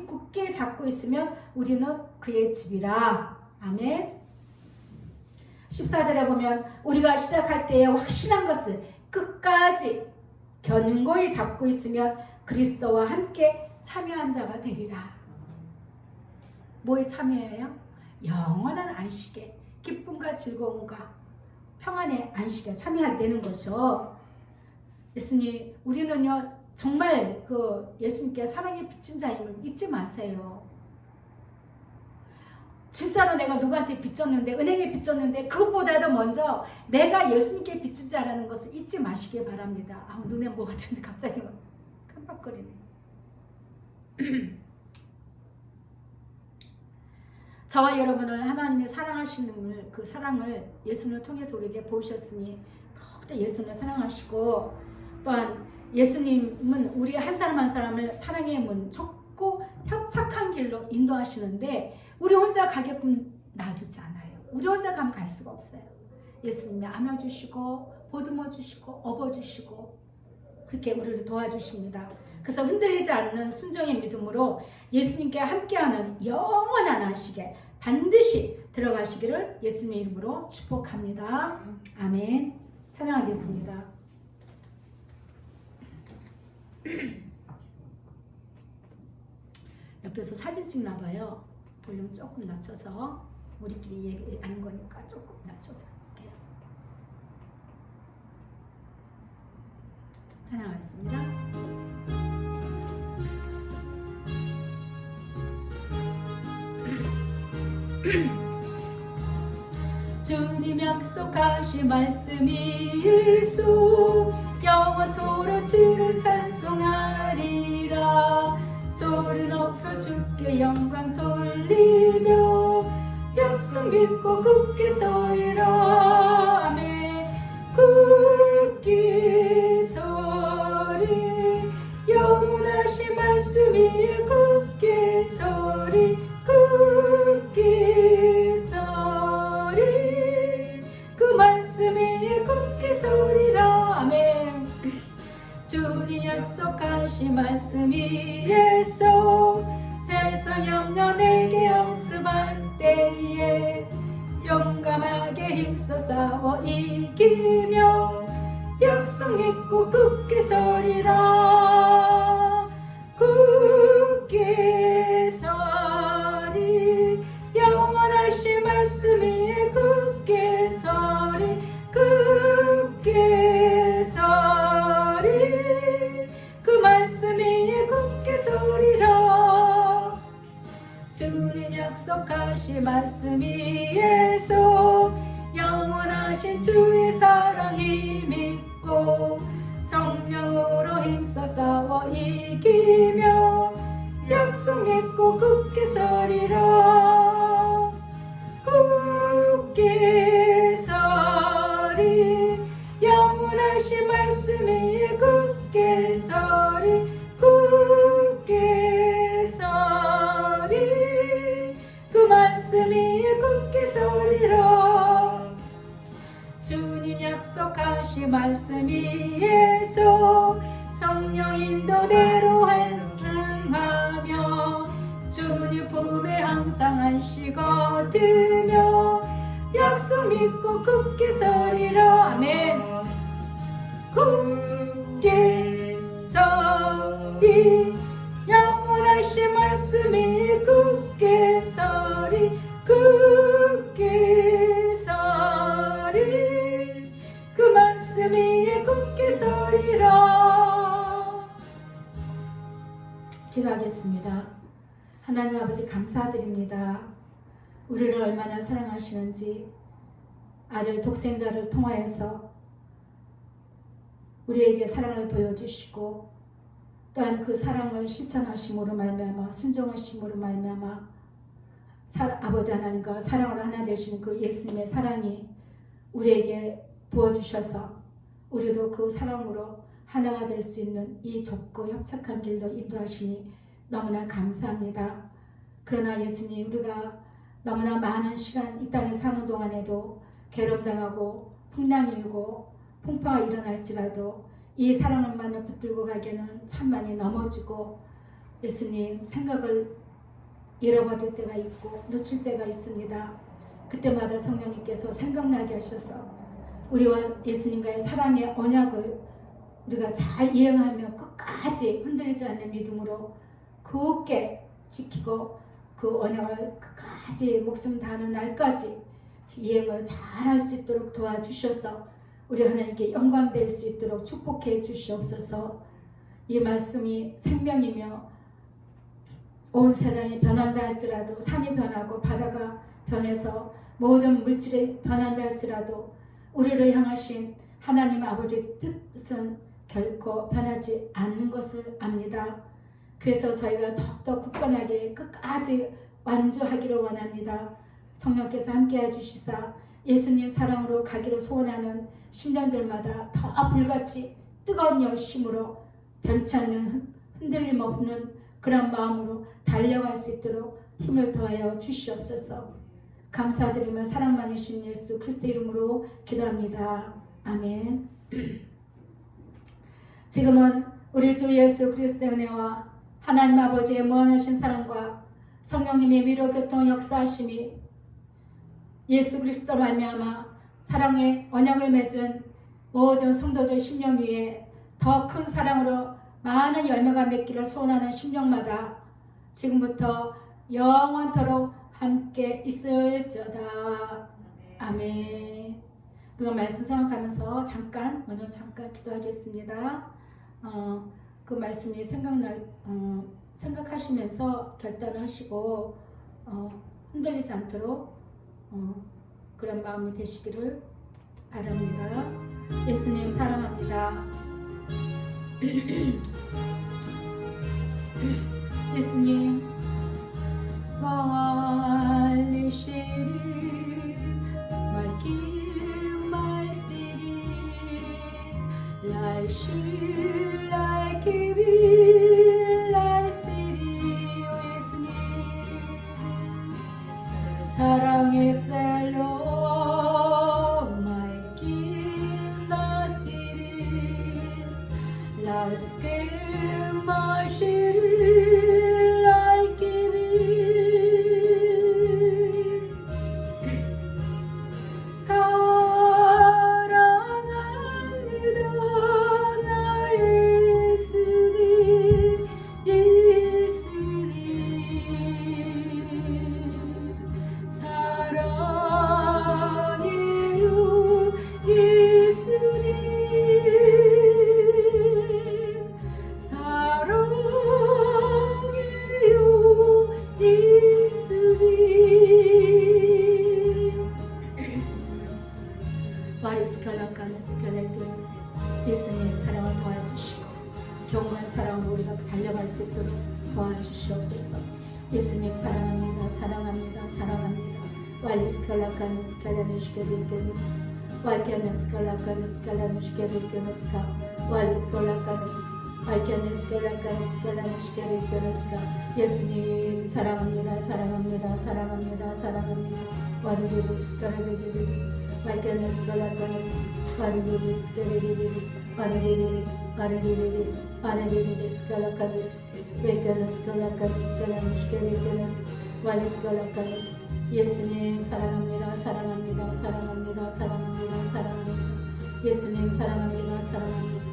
굳게 잡고 있으면 우리는 그의 집이라. 아멘. 14절에 보면 우리가 시작할 때에 확신한 것을 끝까지 견고히 잡고 있으면 그리스도와 함께 참여한 자가 되리라. 뭐에 참여해요? 영원한 안식에, 기쁨과 즐거움과 평안의 안식에 참여하게 되는 것이죠. 예수님, 우리는요, 정말 그 예수님께 사랑의 빚진 자임을 잊지 마세요. 진짜로 내가 누구한테 빚졌는데, 은행에 빚졌는데, 그것보다도 먼저 내가 예수님께 빚진 자라는 것을 잊지 마시길 바랍니다. 아, 눈에 뭐가 뜨는데 갑자기 깜빡거리네. 저와 여러분을 하나님의 사랑하시는 그 사랑을 예수님을 통해서 우리에게 보이셨으니 더욱더 예수님을 사랑하시고, 또한 예수님은 우리 한 사람 한 사람을 사랑의 문, 좁고 협착한 길로 인도하시는데 우리 혼자 가게끔 놔두지 않아요. 우리 혼자 가면 갈 수가 없어요. 예수님이 안아주시고 보듬어 주시고 업어 주시고 그렇게 우리를 도와주십니다. 그래서 흔들리지 않는 순종의 믿음으로 예수님께 함께하는 영원한 안식에 반드시 들어가시기를 예수님의 이름으로 축복합니다. 아멘. 찬양하겠습니다. 옆에서 사진 찍나 봐요. 볼륨 조금 낮춰서, 우리끼리 얘기하는 거니까 조금 낮춰서 할게요. 찬양하겠습니다. 주님 약속하신 말씀이 예수 영원토록 주를 찬송하리라. 소리 높여 주께 영광 돌리며 약속 믿고 굳게 서리라. 아멘. 굳게 서리 영원하신 말씀이 굳게 서리 굳게 서리 그 말씀이 굳게 서리라. 아멘. 주님 약속하신 말씀이 예수 세상 염려 내게 엄습할 때에 용감하게 힘써 싸워 이기며 약속 믿고 굳게 서리라. 굳게 서리 영원하신 말씀이 굳게 서리 굳게 서리 그 말씀이 굳게 서리라. 주님 약속하신 말씀이 예수 영원하신 주의 사랑이 믿고 성령으로 힘써 싸워 이기며 약속 믿고 굳게 서리라. 굳게 서리 영원하신 말씀이 굳게 서리 굳게 서리 그 말씀이 굳게 서리라. 주님 약속하신 말씀이 예수 성령 인도대로 행하며 주님 품에 항상 안식어드며 약속 믿고 굳게 서리라. 아멘. 굳게 서리 영원하신 말씀이 굳게 서리 굳게 서리 그 말씀이 굳게 서리라. 기도하겠습니다. 하나님 아버지 감사드립니다. 우리를 얼마나 사랑하시는지 아들 독생자를 통하여서 우리에게 사랑을 보여주시고 또한 그 사랑을 실천하심으로 말미암아 순종하심으로 말미암아 아버지 하나님과 사랑으로 하나 되신 그 예수님의 사랑이 우리에게 부어주셔서 우리도 그 사랑으로 하나가 될 수 있는 이 좁고 협착한 길로 인도하시니 너무나 감사합니다. 그러나 예수님 우리가 너무나 많은 시간 이 땅에 사는 동안에도 괴롭당하고 풍랑이 일고 풍파가 일어날지라도 이 사랑만을 붙들고 가기에는 참 많이 넘어지고 예수님 생각을 잃어버릴 때가 있고 놓칠 때가 있습니다. 그때마다 성령님께서 생각나게 하셔서 우리와 예수님과의 사랑의 언약을 우리가 잘 이행하며 끝까지 흔들리지 않는 믿음으로 굳게 지키고 그 언약을 끝까지 목숨 다하는 날까지 이행을 잘 할 수 있도록 도와주셔서 우리 하나님께 영광될 수 있도록 축복해 주시옵소서. 이 말씀이 생명이며 온 세상이 변한다 할지라도 산이 변하고 바다가 변해서 모든 물질이 변한다 할지라도 우리를 향하신 하나님 아버지 뜻은 결코 변하지 않는 것을 압니다. 그래서 저희가 더욱더 굳건하게 끝까지 완주하기를 원합니다. 성령께서 함께해 주시사 예수님 사랑으로 가기를 소원하는 신령들마다 더 불같이 뜨거운 열심으로 변치 않는 흔들림 없는 그런 마음으로 달려갈 수 있도록 힘을 더하여 주시옵소서. 감사드리며 사랑 많으신 예수 그리스도 이름으로 기도합니다. 아멘. 지금은 우리 주 예수 그리스도의 은혜와 하나님 아버지의 무한하신 사랑과 성령님의 위로 교통 역사하심이 예수 그리스도로 말미암아 사랑의 언약을 맺은 모든 성도들 심령 위에 더 큰 사랑으로 많은 열매가 맺기를 소원하는 심령마다 지금부터 영원토록 함께 있을지어다. 아멘. 우리가 말씀 생각하면서 먼저 잠깐 기도하겠습니다. 그 말씀이 생각하시면서 결단하시고 흔들리지 않도록 그런 마음이 되시기를 바랍니다. 예수님 사랑합니다. 예수님 말리시리 말기 말시리 라이시 라이키비 라이시리 예수님 사랑의 셀로 말기 나시리 라스케 마시리 예수님 사랑을 도와주시고 경고한 사랑으로 우리가 달려갈 수 있도록 도와주시옵소서. 예수님 사랑합니다. 사랑합니다. 사랑합니다. 왈리스칼라카누스 칼라누시케비케누스 왈케누스 칼라카누스 칼라누시케비케누스카 왈리스칼라카누스 왈케누스 칼라카누스 칼라누시케비케누스카 예수님 사랑합니다. 사랑합니다. 사랑합니다. 사랑합니다. 와르르르스 카르르르르 왈케누스 칼라카누스 와르르르스 카르르르르 와르르르르 와르르르르 와르르르르스 칼라카누스 왈케누스 칼라카누스 칼라누시케비케누스 왈리스칼라카누스 예수님 사랑합니다. 사랑합니다. 사랑합니다. 사랑합니다. 사랑합니다. 예수님 사랑합니다. 사랑합니다.